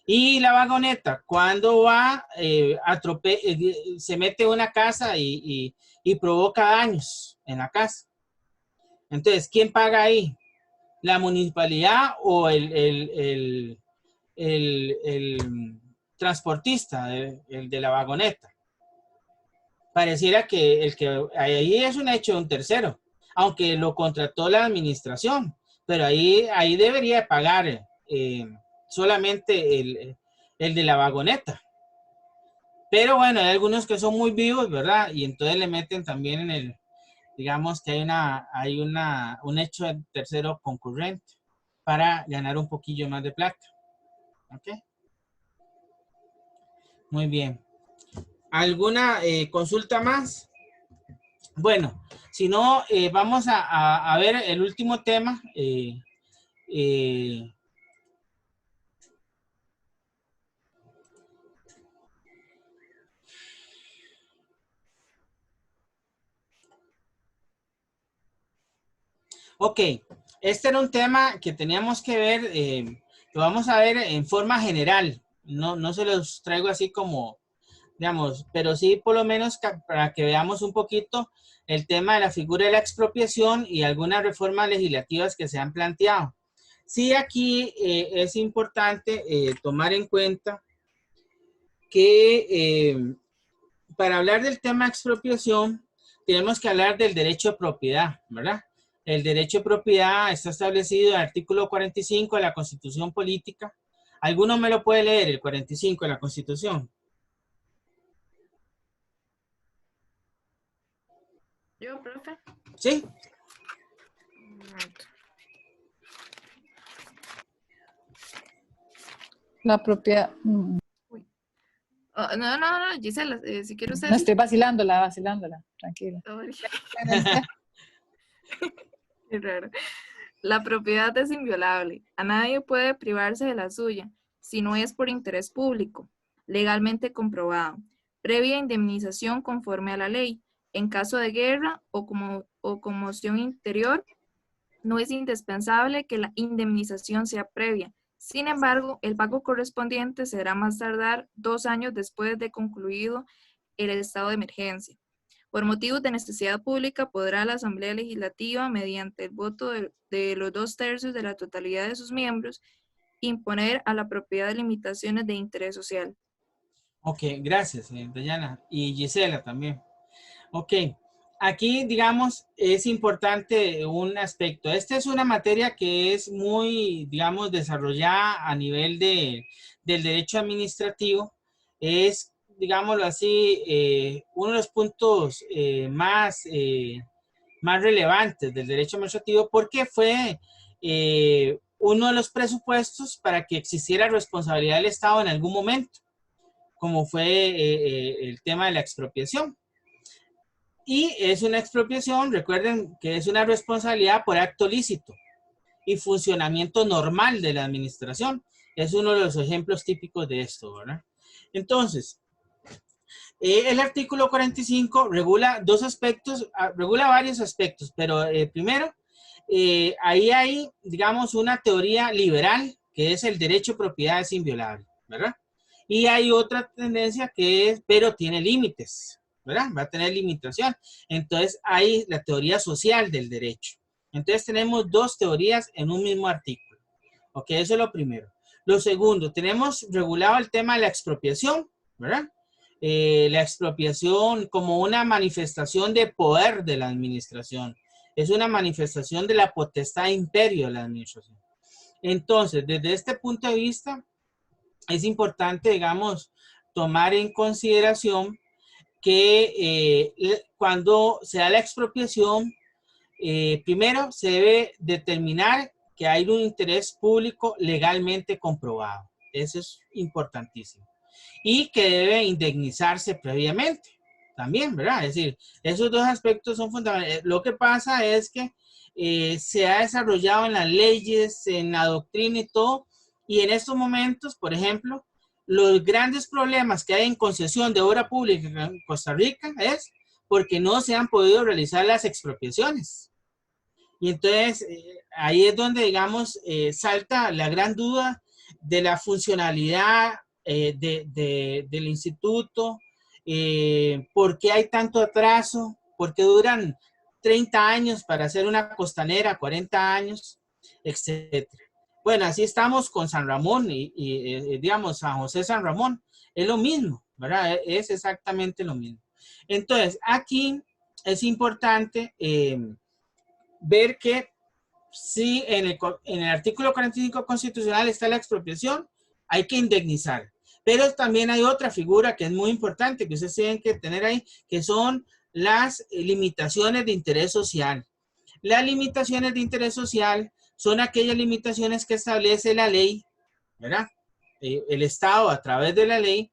Y la vagoneta, cuando va, se mete en una casa y provoca daños en la casa. Entonces, ¿quién paga ahí? ¿La municipalidad o el transportista, el de la vagoneta? Pareciera que ahí es un hecho de un tercero, aunque lo contrató la administración, pero ahí debería pagar solamente el de la vagoneta. Pero bueno, hay algunos que son muy vivos, ¿verdad? Y entonces le meten también digamos que hay un hecho de tercero concurrente para ganar un poquillo más de plata. ¿Ok? Muy bien. ¿Alguna consulta más? Bueno, si no, vamos a ver el último tema. Ok, este era un tema que teníamos que ver, lo vamos a ver en forma general. No se los traigo así como, digamos, pero sí por lo menos para que veamos un poquito el tema de la figura de la expropiación y algunas reformas legislativas que se han planteado. Sí, aquí es importante tomar en cuenta que para hablar del tema de expropiación tenemos que hablar del derecho de propiedad, ¿verdad? El derecho de propiedad está establecido en el artículo 45 de la Constitución Política. ¿Alguno me lo puede leer, el 45 de la Constitución? Yo, profe. ¿Sí? Un momento. La propiedad. Oh, no, Gisela, si quiere usted. No, estoy vacilándola, tranquila. Qué raro. La propiedad es inviolable. A nadie puede privarse de la suya, si no es por interés público, legalmente comprobado, previa indemnización conforme a la ley. En caso de guerra o conmoción interior, no es indispensable que la indemnización sea previa. Sin embargo, el pago correspondiente será más tardar 2 años después de concluido el estado de emergencia. Por motivos de necesidad pública, podrá la Asamblea Legislativa, mediante el voto de los 2/3 de la totalidad de sus miembros, imponer a la propiedad limitaciones de interés social. Ok, gracias, Dayana. Y Gisela también. Ok, aquí, digamos, es importante un aspecto. Esta es una materia que es muy, digamos, desarrollada a nivel del derecho administrativo. Es, digámoslo así, uno de los puntos más relevantes del derecho administrativo porque fue uno de los presupuestos para que existiera responsabilidad del Estado en algún momento, como fue el tema de la expropiación. Y es una expropiación, recuerden que es una responsabilidad por acto lícito y funcionamiento normal de la administración. Es uno de los ejemplos típicos de esto, ¿verdad? Entonces, el artículo 45 regula dos aspectos, regula varios aspectos, pero primero, ahí hay, digamos, una teoría liberal, que es el derecho a propiedad es inviolable, ¿verdad? Y hay otra tendencia que es, pero tiene límites, ¿verdad? Va a tener limitación. Entonces, hay la teoría social del derecho. Entonces, tenemos dos teorías en un mismo artículo. Ok, eso es lo primero. Lo segundo, tenemos regulado el tema de la expropiación, ¿verdad? La expropiación como una manifestación de poder de la administración. Es una manifestación de la potestad de imperio de la administración. Entonces, desde este punto de vista, es importante, digamos, tomar en consideración que cuando se da la expropiación, primero se debe determinar que hay un interés público legalmente comprobado. Eso es importantísimo. Y que debe indemnizarse previamente también, ¿verdad? Es decir, esos dos aspectos son fundamentales. Lo que pasa es que se ha desarrollado en las leyes, en la doctrina y todo, y en estos momentos, por ejemplo, los grandes problemas que hay en concesión de obra pública en Costa Rica es porque no se han podido realizar las expropiaciones. Y entonces ahí es donde, digamos, salta la gran duda de la funcionalidad del instituto, por qué hay tanto atraso, por qué duran 30 años para hacer una costanera, 40 años, etc. Bueno, así estamos con San Ramón y digamos, San José San Ramón. Es lo mismo, ¿verdad? Es exactamente lo mismo. Entonces, aquí es importante ver que si en el artículo 45 constitucional está la expropiación, hay que indemnizar. Pero también hay otra figura que es muy importante, que ustedes tienen que tener ahí, que son las limitaciones de interés social. Las limitaciones de interés social son aquellas limitaciones que establece la ley, ¿verdad? El Estado a través de la ley,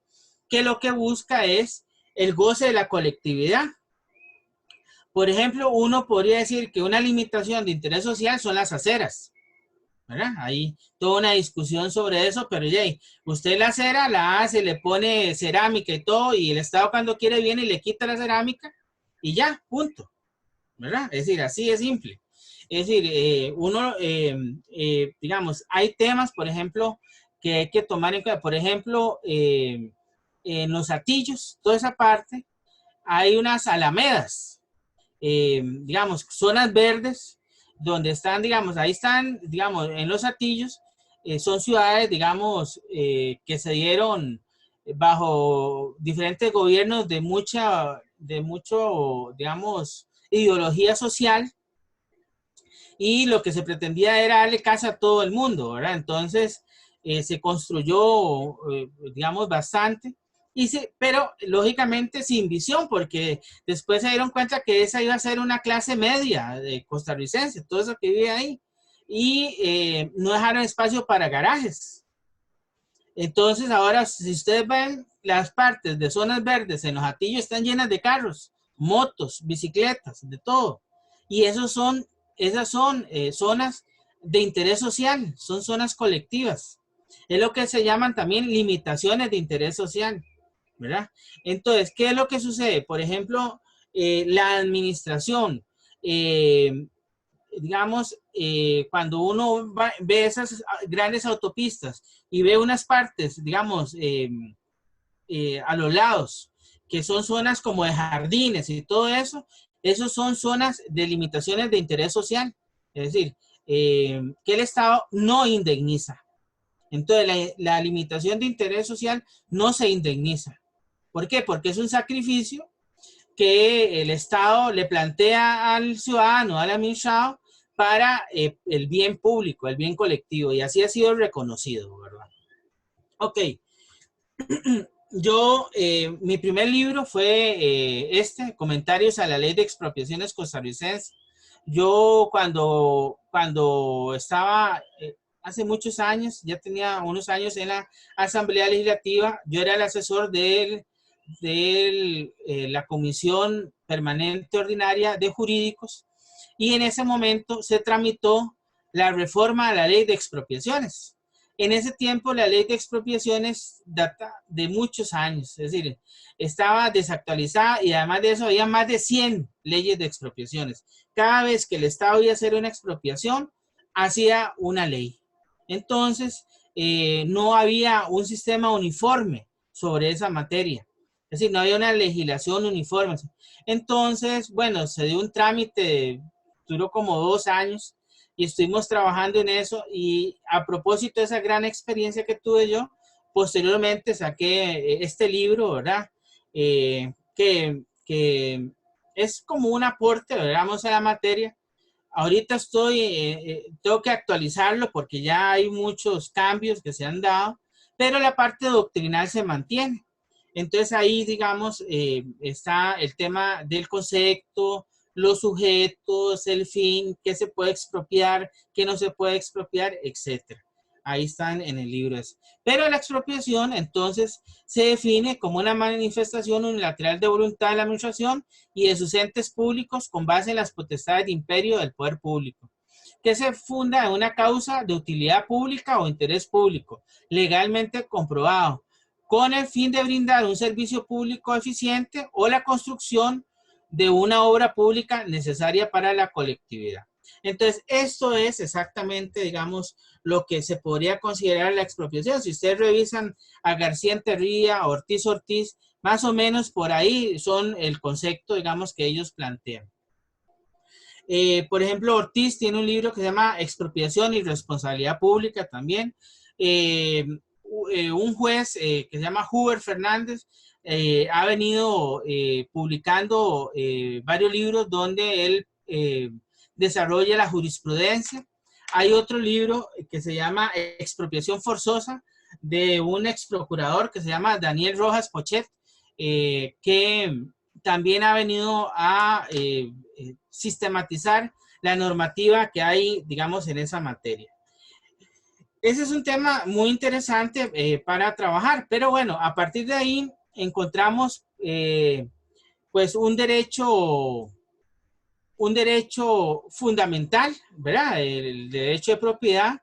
que lo que busca es el goce de la colectividad. Por ejemplo, uno podría decir que una limitación de interés social son las aceras, ¿verdad? Hay toda una discusión sobre eso, pero ya, usted la acera la hace, le pone cerámica y todo, y el Estado cuando quiere viene y le quita la cerámica, y ya, punto, ¿verdad? Es decir, así de simple. Es decir, digamos, hay temas, por ejemplo, que hay que tomar en cuenta. Por ejemplo, en los Hatillos, toda esa parte, hay unas alamedas, digamos, zonas verdes, donde están, digamos, ahí están, digamos, en los Hatillos, son ciudades, digamos, que se dieron bajo diferentes gobiernos de mucho, digamos, ideología social, y lo que se pretendía era darle casa a todo el mundo, ¿verdad? Entonces, se construyó, digamos, bastante, Pero lógicamente sin visión, porque después se dieron cuenta que esa iba a ser una clase media de costarricense, todo eso que vive ahí, y no dejaron espacio para garajes. Entonces ahora, si ustedes ven, las partes de zonas verdes en los Hatillos están llenas de carros, motos, bicicletas, de todo. Y esas son zonas de interés social, son zonas colectivas. Es lo que se llaman también limitaciones de interés social, ¿verdad? Entonces, ¿qué es lo que sucede? Por ejemplo, la administración, digamos, cuando uno ve esas grandes autopistas y ve unas partes, digamos, a los lados, que son zonas como de jardines y todo eso, esos son zonas de limitaciones de interés social. Es decir, que el Estado no indemniza. Entonces, la limitación de interés social no se indemniza. ¿Por qué? Porque es un sacrificio que el Estado le plantea al ciudadano, al administrado, para el bien público, el bien colectivo, y así ha sido reconocido, ¿verdad? Ok. Mi primer libro fue Comentarios a la Ley de Expropiaciones Costarricense. Yo cuando estaba hace muchos años, ya tenía unos años en la Asamblea Legislativa, yo era el asesor de la Comisión Permanente Ordinaria de Jurídicos, y en ese momento se tramitó la reforma a la Ley de Expropiaciones. En ese tiempo la Ley de Expropiaciones data de muchos años, es decir, estaba desactualizada, y además de eso había más de 100 leyes de expropiaciones. Cada vez que el Estado iba a hacer una expropiación, hacía una ley. Entonces, no había un sistema uniforme sobre esa materia. Es decir, no había una legislación uniforme. Entonces, bueno, se dio un trámite, duró como 2 años, y estuvimos trabajando en eso. Y a propósito de esa gran experiencia que tuve yo, posteriormente saqué este libro, ¿verdad? Que es como un aporte, digamos, a la materia. Ahorita tengo que actualizarlo porque ya hay muchos cambios que se han dado, pero la parte doctrinal se mantiene. Entonces ahí, digamos, está el tema del concepto, los sujetos, el fin, qué se puede expropiar, qué no se puede expropiar, etcétera. Ahí están en el libro ese. Pero la expropiación, entonces, se define como una manifestación unilateral de voluntad de la administración y de sus entes públicos con base en las potestades de imperio del poder público, que se funda en una causa de utilidad pública o interés público, legalmente comprobado, con el fin de brindar un servicio público eficiente o la construcción de una obra pública necesaria para la colectividad. Entonces, esto es exactamente, digamos, lo que se podría considerar la expropiación. Si ustedes revisan a García Enterría, Ortiz Ortiz, más o menos por ahí son el concepto, digamos, que ellos plantean. Por ejemplo, Ortiz tiene un libro que se llama Expropiación y Responsabilidad Pública también. Un juez que se llama Huber Fernández ha venido publicando varios libros donde él desarrolla la jurisprudencia. Hay otro libro que se llama Expropiación Forzosa, de un ex procurador que se llama Daniel Rojas Pochet, que también ha venido a sistematizar la normativa que hay, digamos, en esa materia. Ese es un tema muy interesante para trabajar, pero bueno, a partir de ahí encontramos pues un derecho fundamental, ¿verdad? El derecho de propiedad.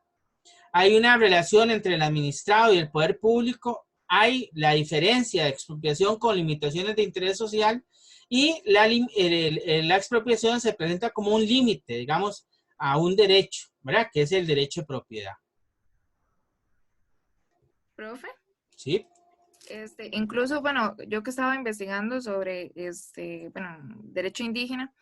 Hay una relación entre el administrado y el poder público. Hay la diferencia de expropiación con limitaciones de interés social, y la expropiación se presenta como un límite, digamos, a un derecho, ¿verdad? Que es el derecho de propiedad. Profe. Sí. Incluso, bueno, yo que estaba investigando sobre, derecho indígena,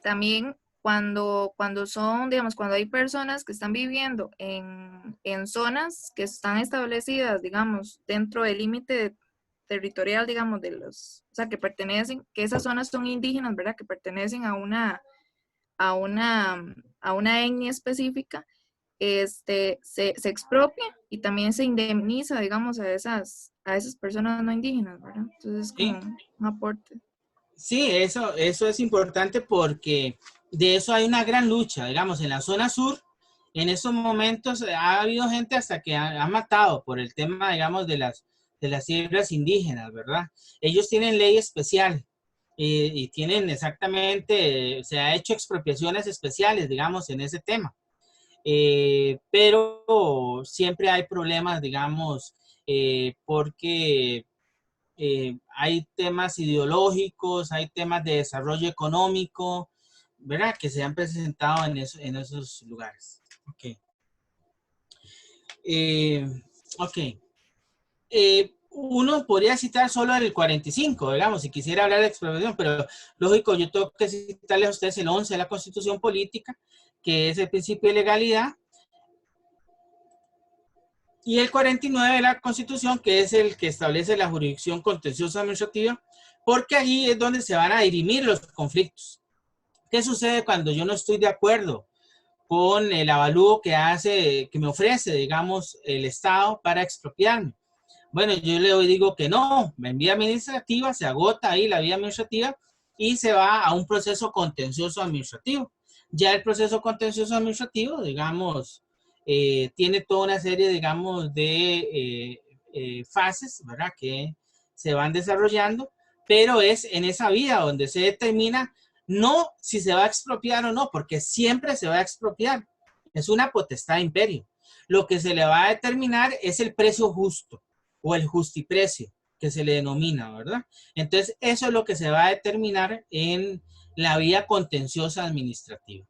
también cuando son, digamos, cuando hay personas que están viviendo en zonas que están establecidas, digamos, dentro del límite territorial, digamos, o sea, que esas zonas son indígenas, ¿verdad? Que pertenecen a una etnia específica, se expropia y también se indemniza, digamos, a esas personas no indígenas, ¿verdad? Entonces es como un aporte. Sí, eso es importante porque de eso hay una gran lucha, digamos, en la zona sur. En estos momentos ha habido gente hasta que ha matado por el tema, digamos, de las tierras indígenas, ¿verdad? Ellos tienen ley especial y tienen exactamente, se ha hecho expropiaciones especiales, digamos, en ese tema. Pero siempre hay problemas, digamos, porque hay temas ideológicos, hay temas de desarrollo económico, ¿verdad? Que se han presentado en esos lugares. Ok. Ok. Uno podría citar solo el 45, digamos, si quisiera hablar de expropiación, pero lógico, yo tengo que citarles a ustedes el 11 de la Constitución Política, que es el principio de legalidad, y el 49 de la Constitución, que es el que establece la jurisdicción contenciosa administrativa, porque allí es donde se van a dirimir los conflictos. ¿Qué sucede cuando yo no estoy de acuerdo con el avalúo que me ofrece, digamos, el Estado para expropiarme? Bueno, yo le digo que no, en vía administrativa, se agota ahí la vía administrativa y se va a un proceso contencioso administrativo. Ya el proceso contencioso administrativo, digamos, tiene toda una serie, digamos, de fases, ¿verdad? Que se van desarrollando, pero es en esa vía donde se determina no si se va a expropiar o no, porque siempre se va a expropiar. Es una potestad de imperio. Lo que se le va a determinar es el precio justo o el justiprecio, que se le denomina, ¿verdad? Entonces, eso es lo que se va a determinar en la vía contenciosa administrativa.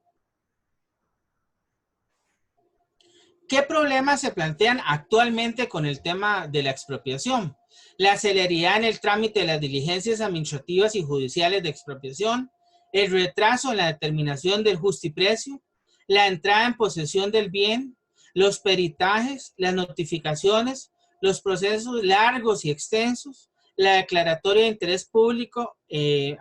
¿Qué problemas se plantean actualmente con el tema de la expropiación? La celeridad en el trámite de las diligencias administrativas y judiciales de expropiación, el retraso en la determinación del justiprecio, la entrada en posesión del bien, los peritajes, las notificaciones, los procesos largos y extensos, la declaratoria de interés público.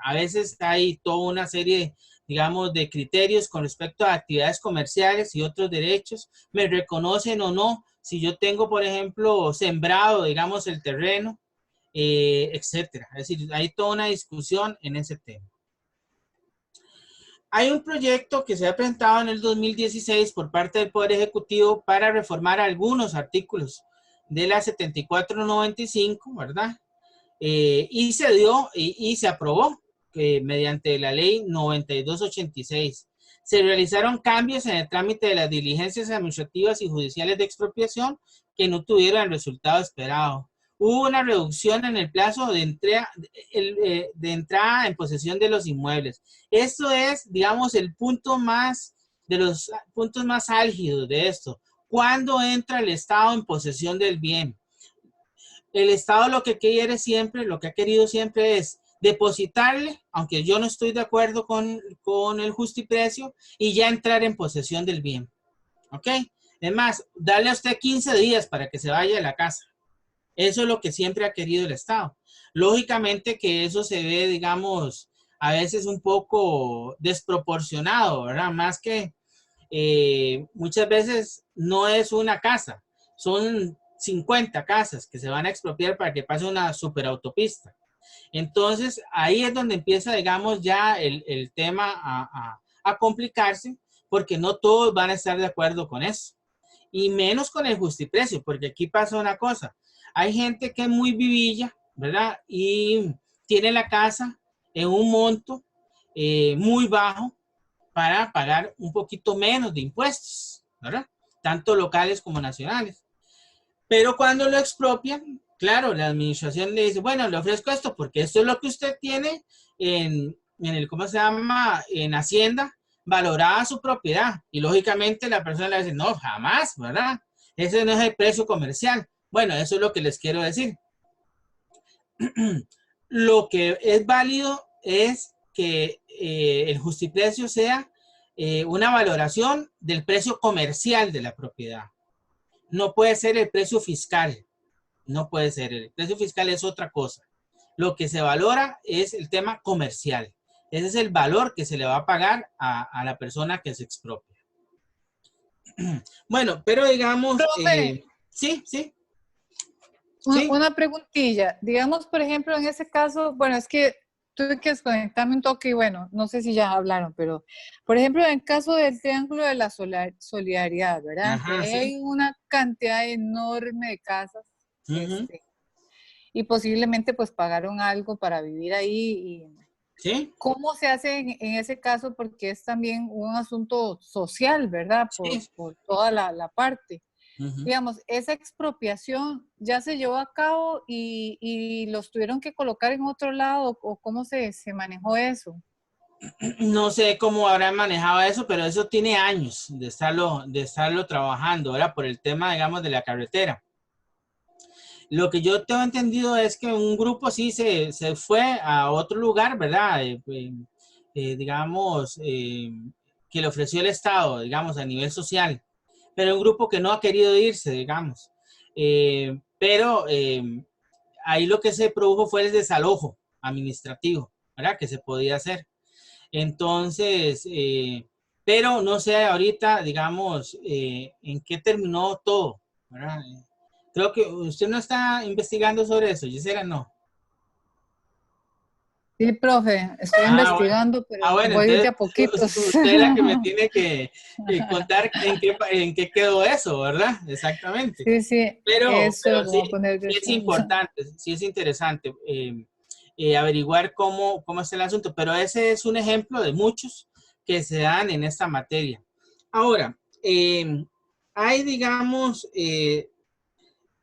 A veces hay toda una serie, digamos, de criterios con respecto a actividades comerciales y otros derechos. Me reconocen o no si yo tengo, por ejemplo, sembrado, digamos, el terreno, etcétera. Es decir, hay toda una discusión en ese tema. Hay un proyecto que se ha presentado en el 2016 por parte del Poder Ejecutivo para reformar algunos artículos de la 7495, ¿verdad? Y se dio y se aprobó mediante la ley 9286. Se realizaron cambios en el trámite de las diligencias administrativas y judiciales de expropiación que no tuvieron el resultado esperado. Hubo una reducción en el plazo de entrada en posesión de los inmuebles. Esto es, digamos, el punto más, de los puntos más álgidos de esto. ¿Cuándo entra el Estado en posesión del bien? El Estado lo que quiere siempre, lo que ha querido siempre es depositarle, aunque yo no estoy de acuerdo con el justiprecio, y ya entrar en posesión del bien. ¿Ok? Es más, darle a usted 15 días para que se vaya de la casa. Eso es lo que siempre ha querido el Estado. Lógicamente que eso se ve, digamos, a veces un poco desproporcionado, ¿verdad? Más que muchas veces no es una casa, son 50 casas que se van a expropiar para que pase una superautopista. Entonces, ahí es donde empieza, digamos, ya el tema a complicarse, porque no todos van a estar de acuerdo con eso. Y menos con el justiprecio, porque aquí pasa una cosa. Hay gente que es muy vivilla, ¿verdad? Y tiene la casa en un monto muy bajo para pagar un poquito menos de impuestos, ¿verdad? Tanto locales como nacionales. Pero cuando lo expropian, claro, la administración le dice, bueno, le ofrezco esto porque esto es lo que usted tiene en el, ¿cómo se llama? En Hacienda, valorada su propiedad. Y lógicamente la persona le dice, no, jamás, ¿verdad? Ese no es el precio comercial. Bueno, eso es lo que les quiero decir. Lo que es válido es que el justiprecio sea una valoración del precio comercial de la propiedad. No puede ser el precio fiscal. No puede ser. El precio fiscal es otra cosa. Lo que se valora es el tema comercial. Ese es el valor que se le va a pagar a la persona que se expropia. Bueno, pero digamos... Profe, sí, sí. Sí. Una preguntilla. Digamos, por ejemplo, en ese caso, bueno, es que tuve que desconectarme un toque y bueno, no sé si ya hablaron, pero por ejemplo, en el caso del Triángulo de la Solidaridad, ¿verdad? Que Ajá, ahí sí. hay una cantidad enorme de casas, Ujú. y posiblemente pues pagaron algo para vivir ahí. Y Sí, ¿cómo se hace en ese caso? Porque es también un asunto social, ¿verdad? sí. Por toda la parte. Ujú. Digamos, esa expropiación ya se llevó a cabo y los tuvieron que colocar en otro lado, o cómo se manejó eso. No sé cómo habrán manejado eso, pero eso tiene años de estarlo trabajando, ¿verdad? Por el tema, digamos, de la carretera. Lo que yo tengo entendido es que un grupo sí se fue a otro lugar, ¿verdad? Digamos, que le ofreció el Estado, digamos, a nivel social, pero un grupo que no ha querido irse, digamos. Pero ahí lo que se produjo fue el desalojo administrativo, ¿verdad? Que se podía hacer. Entonces, pero no sé ahorita, digamos, en qué terminó todo, ¿verdad? Creo que usted no está investigando sobre eso, Gisela, no. Sí, profe, estoy Bueno. investigando, pero Bueno, voy de entonces a poquitos. usted es la que me tiene que contar en qué quedó eso, ¿verdad? Exactamente. Sí, sí, eso Pero lo sí, voy a poner de sí es atención. importante, sí es interesante averiguar cómo es el asunto, pero ese es un ejemplo de muchos que se dan en esta materia. Ahora, hay, digamos,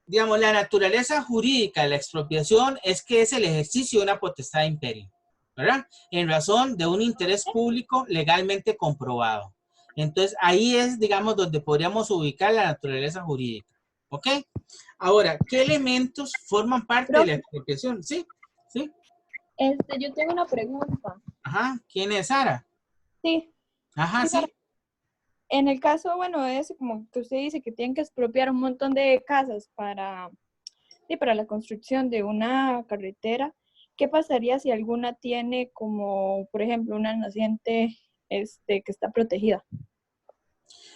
la naturaleza jurídica de la expropiación es que es el ejercicio de una potestad de imperio, ¿verdad? En razón de un interés público legalmente comprobado. Entonces, ahí es, digamos, donde podríamos ubicar la naturaleza jurídica. ¿Ok? Ahora, ¿qué elementos forman parte de la Profe, expropiación? Sí, sí. yo tengo una pregunta. Ajá. ¿Quién es Sara? Sí, Ajá, sí, Sara. sí. En el caso, bueno, es como que usted dice que tienen que expropiar un montón de casas sí, para la construcción de una carretera. ¿Qué pasaría si alguna tiene como, por ejemplo, una naciente que está protegida?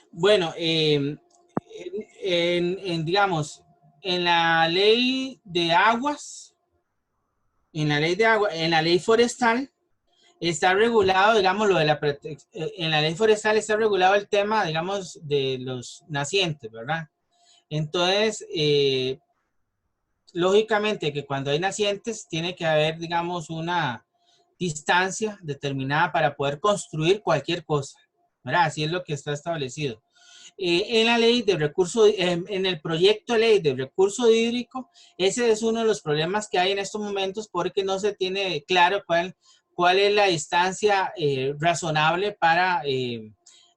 Bueno, digamos, en la ley de aguas, en la ley forestal, está regulado, digamos, lo de la protección, en la ley forestal está regulado el tema, digamos, de los nacientes, ¿verdad? Entonces, lógicamente que cuando hay nacientes tiene que haber, digamos, una distancia determinada para poder construir cualquier cosa, ¿verdad? Así es lo que está establecido. En la ley de recurso, en el proyecto de ley de recurso hídrico, ese es uno de los problemas que hay en estos momentos porque no se tiene claro cuál es la distancia razonable para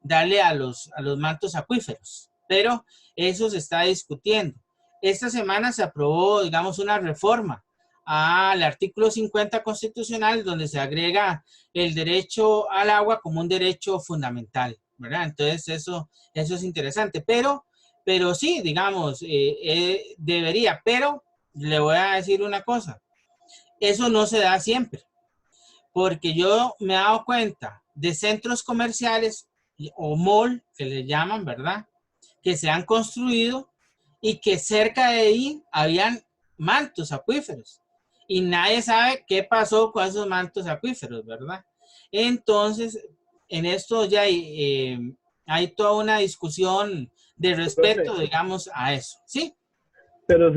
darle a los mantos acuíferos. Pero eso se está discutiendo. Esta semana se aprobó, digamos, una reforma al artículo 50 constitucional donde se agrega el derecho al agua como un derecho fundamental, ¿verdad? Entonces eso es interesante, pero sí, digamos, debería, pero le voy a decir una cosa, eso no se da siempre, porque yo me he dado cuenta de centros comerciales o mall, que le llaman, ¿verdad? Que se han construido y que cerca de ahí habían mantos acuíferos y nadie sabe qué pasó con esos mantos acuíferos, ¿verdad? Entonces, en esto ya hay toda una discusión de Profe, respeto, digamos, a eso, ¿sí? pero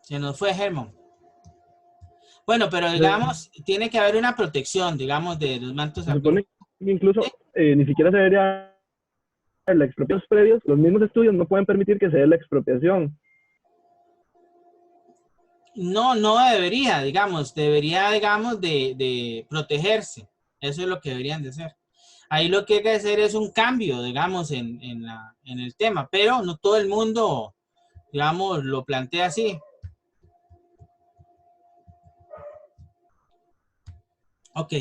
Se nos fue Germán. Bueno, pero se digamos, tiene que haber una protección, digamos, de los mantos supone acuíferos. que incluso ni siquiera se debería dar la expropiación previos, los mismos estudios no pueden permitir que se dé la expropiación. No, no debería, digamos, de protegerse. Eso es lo que deberían de hacer. Ahí lo que hay que hacer es un cambio, digamos, en el tema, pero no todo el mundo, digamos, lo plantea así. Ok.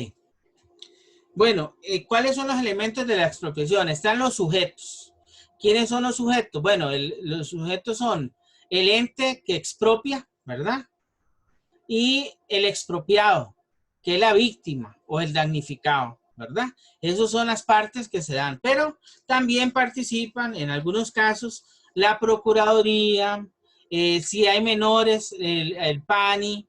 Bueno, ¿cuáles son los elementos de la expropiación? Están los sujetos. ¿Quiénes son los sujetos? Bueno, los sujetos son el ente que expropia, ¿verdad? Y el expropiado, que es la víctima o el damnificado. ¿verdad? Esas son las partes que se dan, pero también participan en algunos casos la Procuraduría, si hay menores, el PANI,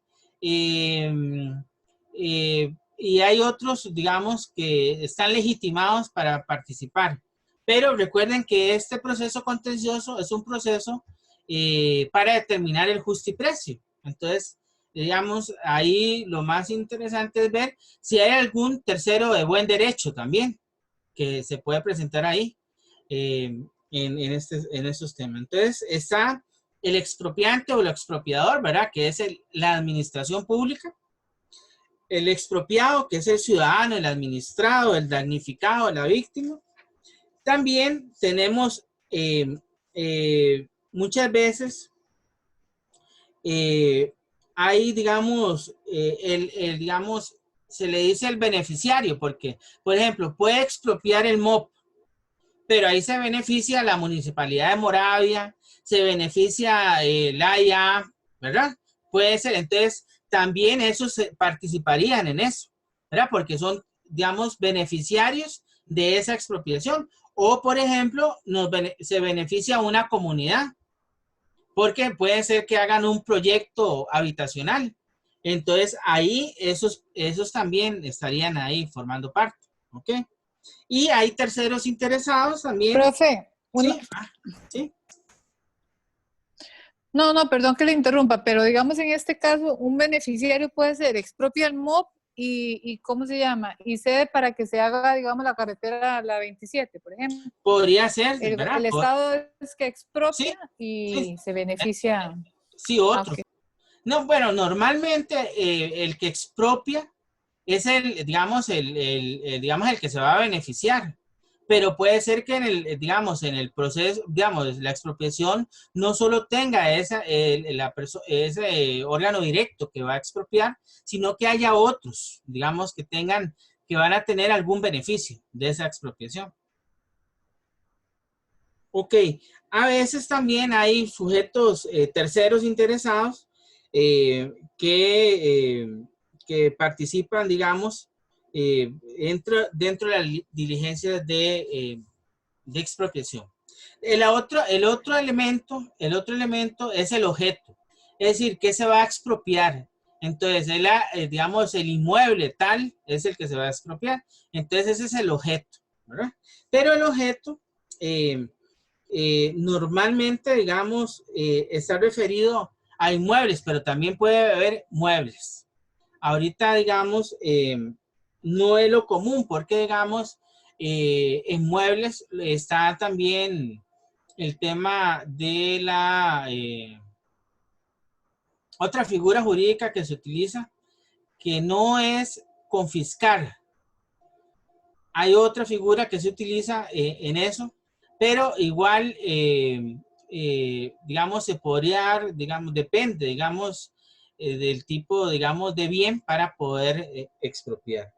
y hay otros, digamos, que están legitimados para participar. Pero recuerden que este proceso contencioso es un proceso para determinar el justiprecio. Entonces, digamos, ahí lo más interesante es ver si hay algún tercero de buen derecho también que se puede presentar ahí en estos temas. Entonces, está el expropiante o el expropiador, ¿verdad? Que es la administración pública. El expropiado, que es el ciudadano, el administrado, el damnificado, la víctima. También tenemos muchas veces hay, digamos, digamos, se le dice el beneficiario, porque, por ejemplo, puede expropiar el MOP, pero ahí se beneficia la Municipalidad de Moravia, se beneficia la AIA, ¿verdad? Puede ser, entonces, también esos participarían en eso, ¿verdad? Porque son, digamos, beneficiarios de esa expropiación. O, por ejemplo, se beneficia una comunidad, porque puede ser que hagan un proyecto habitacional. Entonces, ahí esos también estarían ahí formando parte, ¿ok? Y hay terceros interesados también. Profe, ¿Sí? ¿Sí? No, perdón que le interrumpa, pero digamos en este caso, un beneficiario puede ser expropia el MOP y ¿cómo se llama? Y cede para que se haga, digamos, la carretera, la 27, por ejemplo. Podría ser, ¿verdad? El Estado es que expropia Sí, y sí. se beneficia. Sí, otro. Okay. No, bueno, normalmente el que expropia es digamos, digamos, el que se va a beneficiar. Pero puede ser que digamos, en el proceso, digamos, la expropiación no solo tenga ese órgano directo que va a expropiar, sino que haya otros, digamos, que van a tener algún beneficio de esa expropiación. Ok, a veces también hay sujetos terceros interesados que participan, digamos, dentro de las diligencias de expropiación. El otro elemento es el objeto, es decir, ¿qué se va a expropiar? Entonces, digamos, el inmueble tal es el que se va a expropiar. Entonces, ese es el objeto, ¿verdad? Pero el objeto normalmente, digamos, está referido a inmuebles, pero también puede haber muebles. Ahorita, digamos, no es lo común porque, digamos, en muebles está también el tema de la otra figura jurídica que se utiliza, que no es confiscar. Hay otra figura que se utiliza en eso, pero igual, digamos, se podría dar, digamos, depende, digamos, del tipo, digamos, de bien para poder expropiar.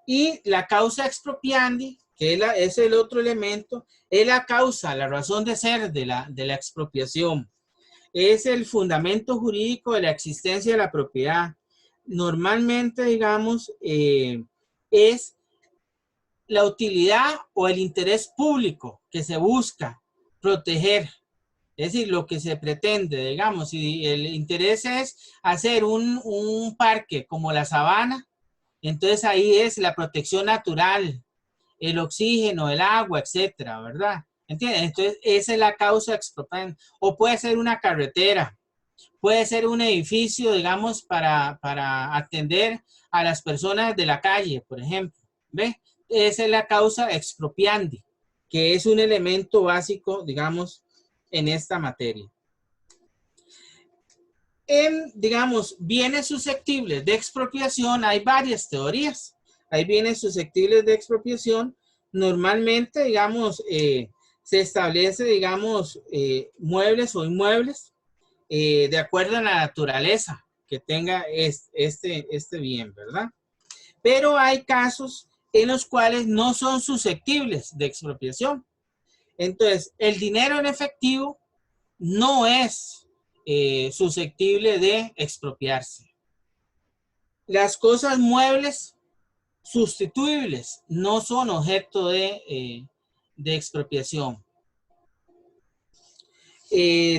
Y la causa expropiandi, que es el otro elemento, es la causa, la razón de ser de la expropiación. Es el fundamento jurídico de la existencia de la propiedad. Normalmente, digamos, es la utilidad o el interés público que se busca proteger. Es decir, lo que se pretende, digamos, si el interés es hacer un parque como la sabana, entonces ahí es la protección natural, el oxígeno, el agua, etcétera, ¿verdad? ¿Entiendes? Entonces esa es la causa expropiante. O puede ser una carretera, puede ser un edificio, digamos, para atender a las personas de la calle, por ejemplo. ¿Ve? Esa es la causa expropiandi, que es un elemento básico, digamos, en esta materia. Digamos, bienes susceptibles de expropiación, hay varias teorías. Hay bienes susceptibles de expropiación. Normalmente, digamos, se establece, digamos, muebles o inmuebles de acuerdo a la naturaleza que tenga este bien, ¿verdad? Pero hay casos en los cuales no son susceptibles de expropiación. Entonces, el dinero en efectivo no es susceptible de expropiarse. Las cosas muebles sustituibles no son objeto de expropiación.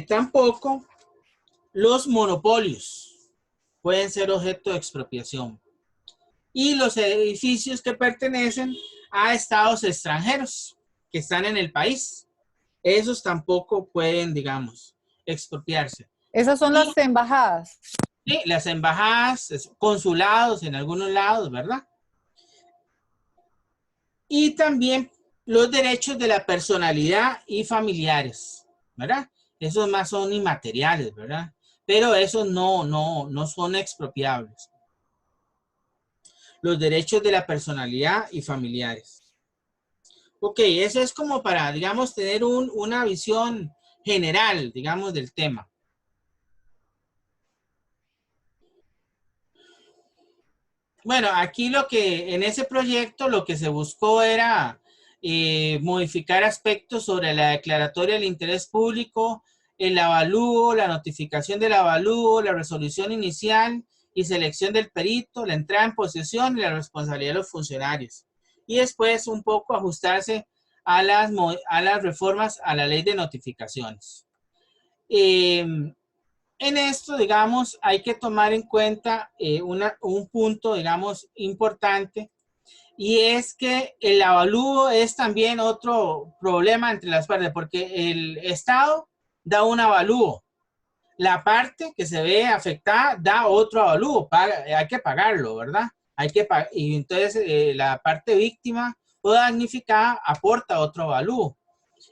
Tampoco los monopolios pueden ser objeto de expropiación. Y los edificios que pertenecen a estados extranjeros que están en el país, esos tampoco pueden, digamos, expropiarse. Esas son las embajadas. Sí, las embajadas, consulados en algunos lados, ¿verdad? Y también los derechos de la personalidad y familiares, ¿verdad? Esos más son inmateriales, ¿verdad? Pero esos no son expropiables. Los derechos de la personalidad y familiares. Ok, eso es como para, digamos, tener una visión general, digamos, del tema. Bueno, aquí en ese proyecto lo que se buscó era modificar aspectos sobre la declaratoria del interés público, el avalúo, la notificación del avalúo, la resolución inicial y selección del perito, la entrada en posesión y la responsabilidad de los funcionarios. Y después un poco ajustarse a las reformas a la ley de notificaciones. En esto, digamos, hay que tomar en cuenta un punto, digamos, importante, y es que el avalúo es también otro problema entre las partes, porque el Estado da un avalúo, la parte que se ve afectada da otro avalúo, hay que pagarlo, ¿verdad? Y entonces la parte víctima o damnificada aporta otro avalúo.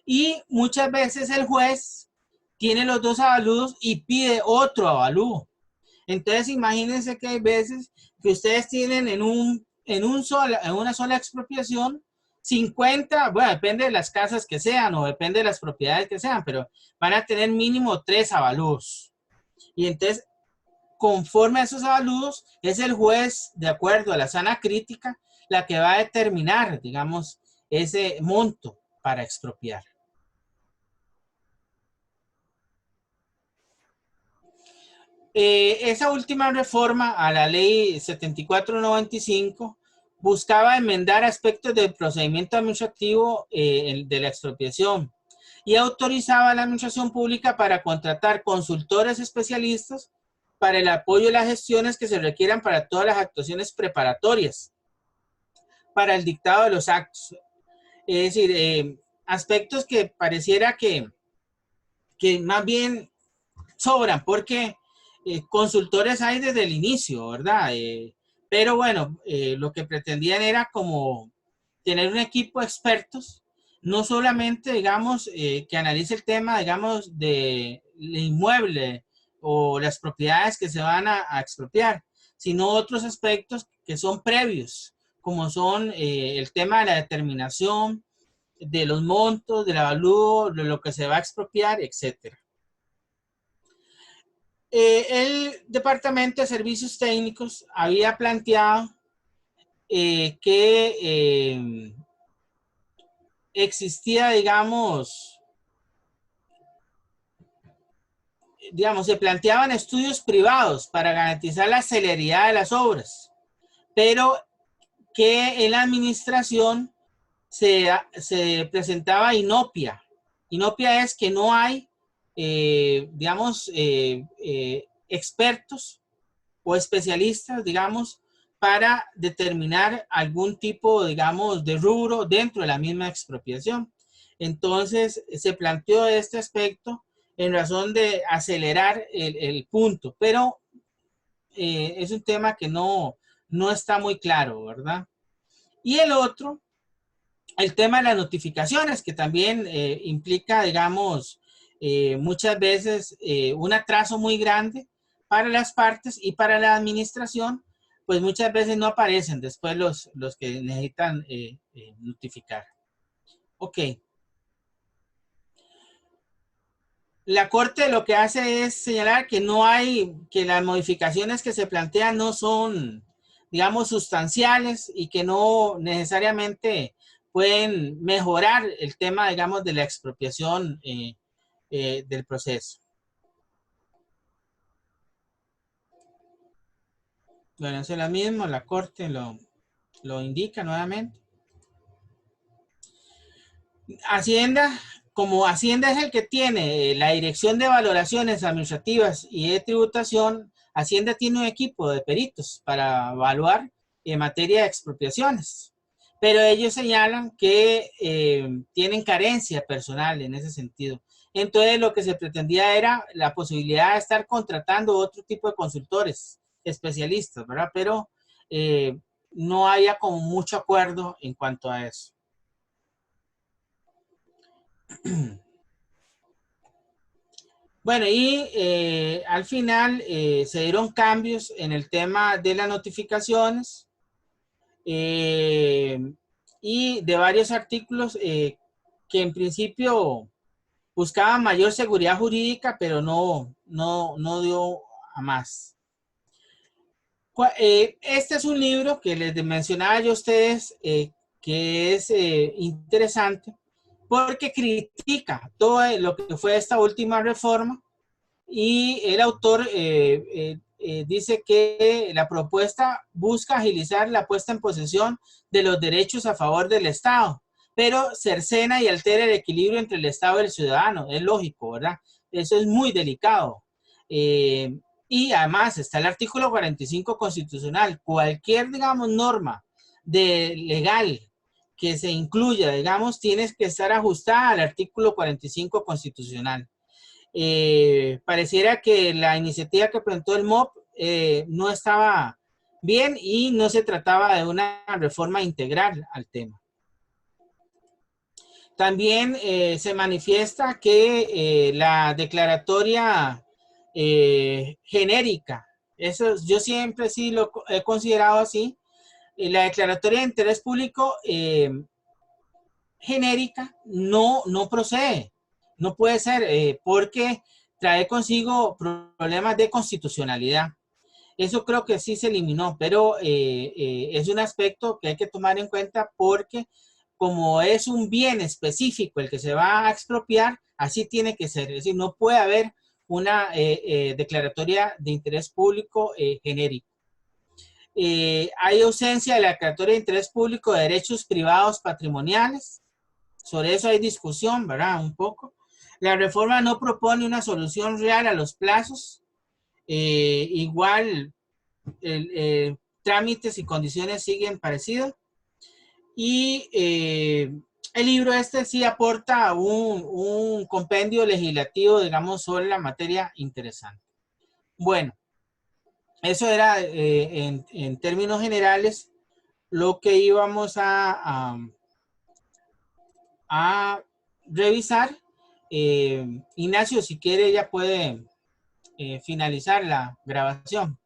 Y muchas veces el juez tiene los dos avalúos y pide otro avalúo. Entonces, imagínense que hay veces que ustedes tienen en una sola expropiación 50, bueno, depende de las casas que sean o depende de las propiedades que sean, pero van a tener mínimo 3 avalúos. Y entonces, conforme a esos avalúos, es el juez, de acuerdo a la sana crítica, la que va a determinar, digamos, ese monto para expropiar. Esa última reforma a la ley 7495 buscaba enmendar aspectos del procedimiento administrativo de la expropiación y autorizaba a la administración pública para contratar consultores especialistas para el apoyo y las gestiones que se requieran para todas las actuaciones preparatorias para el dictado de los actos. Es decir, aspectos que pareciera que más bien sobran, porque consultores hay desde el inicio, ¿verdad? Pero bueno, lo que pretendían era como tener un equipo de expertos, no solamente, digamos, que analice el tema, digamos, del inmueble o las propiedades que se van a expropiar, sino otros aspectos que son previos, como son el tema de la determinación de los montos, del avalúo, de lo que se va a expropiar, etcétera. El Departamento de Servicios Técnicos había planteado que existía, digamos, se planteaban estudios privados para garantizar la celeridad de las obras, pero que en la administración se presentaba inopia. Inopia es que no hay expertos o especialistas, digamos, para determinar algún tipo, digamos, de rubro dentro de la misma expropiación. Entonces, se planteó este aspecto en razón de acelerar el punto, pero es un tema que no está muy claro, ¿verdad? Y el otro, el tema de las notificaciones, que también implica, digamos, muchas veces un atraso muy grande para las partes y para la administración, pues muchas veces no aparecen después los que necesitan notificar. Ok. La Corte lo que hace es señalar que que las modificaciones que se plantean no son, digamos, sustanciales y que no necesariamente pueden mejorar el tema, digamos, de la expropiación del proceso. Bueno, eso es lo mismo, la Corte lo lo indica nuevamente. Hacienda, como Hacienda es el que tiene la Dirección de Valoraciones Administrativas y de Tributación, Hacienda tiene un equipo de peritos para evaluar en materia de expropiaciones. Pero ellos señalan que tienen carencia personal en ese sentido. Entonces lo que se pretendía era la posibilidad de estar contratando otro tipo de consultores especialistas, ¿verdad? Pero no haya como mucho acuerdo en cuanto a eso. Bueno, y al final se dieron cambios en el tema de las notificaciones y de varios artículos que en principio buscaban mayor seguridad jurídica, pero no dio a más. Este es un libro que les mencionaba yo a ustedes que es interesante porque critica todo lo que fue esta última reforma y el autor dice que la propuesta busca agilizar la puesta en posesión de los derechos a favor del Estado, pero cercena y altera el equilibrio entre el Estado y el ciudadano. Es lógico, ¿verdad? Eso es muy delicado. Y además está el artículo 45 constitucional. Cualquier, digamos, norma legal que se incluya, digamos, tiene que estar ajustada al artículo 45 constitucional. Pareciera que la iniciativa que presentó el MOP no estaba bien y no se trataba de una reforma integral al tema. También se manifiesta que la declaratoria genérica, eso yo siempre sí lo he considerado así, la declaratoria de interés público genérica no procede, no puede ser porque trae consigo problemas de constitucionalidad. Eso creo que sí se eliminó, pero es un aspecto que hay que tomar en cuenta porque como es un bien específico el que se va a expropiar, así tiene que ser. Es decir, no puede haber una declaratoria de interés público genérico. Hay ausencia de la declaratoria de interés público de derechos privados patrimoniales. Sobre eso hay discusión, ¿verdad? Un poco. La reforma no propone una solución real a los plazos. Igual, trámites y condiciones siguen parecidos. Y el libro este sí aporta un compendio legislativo, digamos, sobre la materia interesante. Bueno, eso era en términos generales lo que íbamos a revisar. Ignacio, si quiere ya puede finalizar la grabación.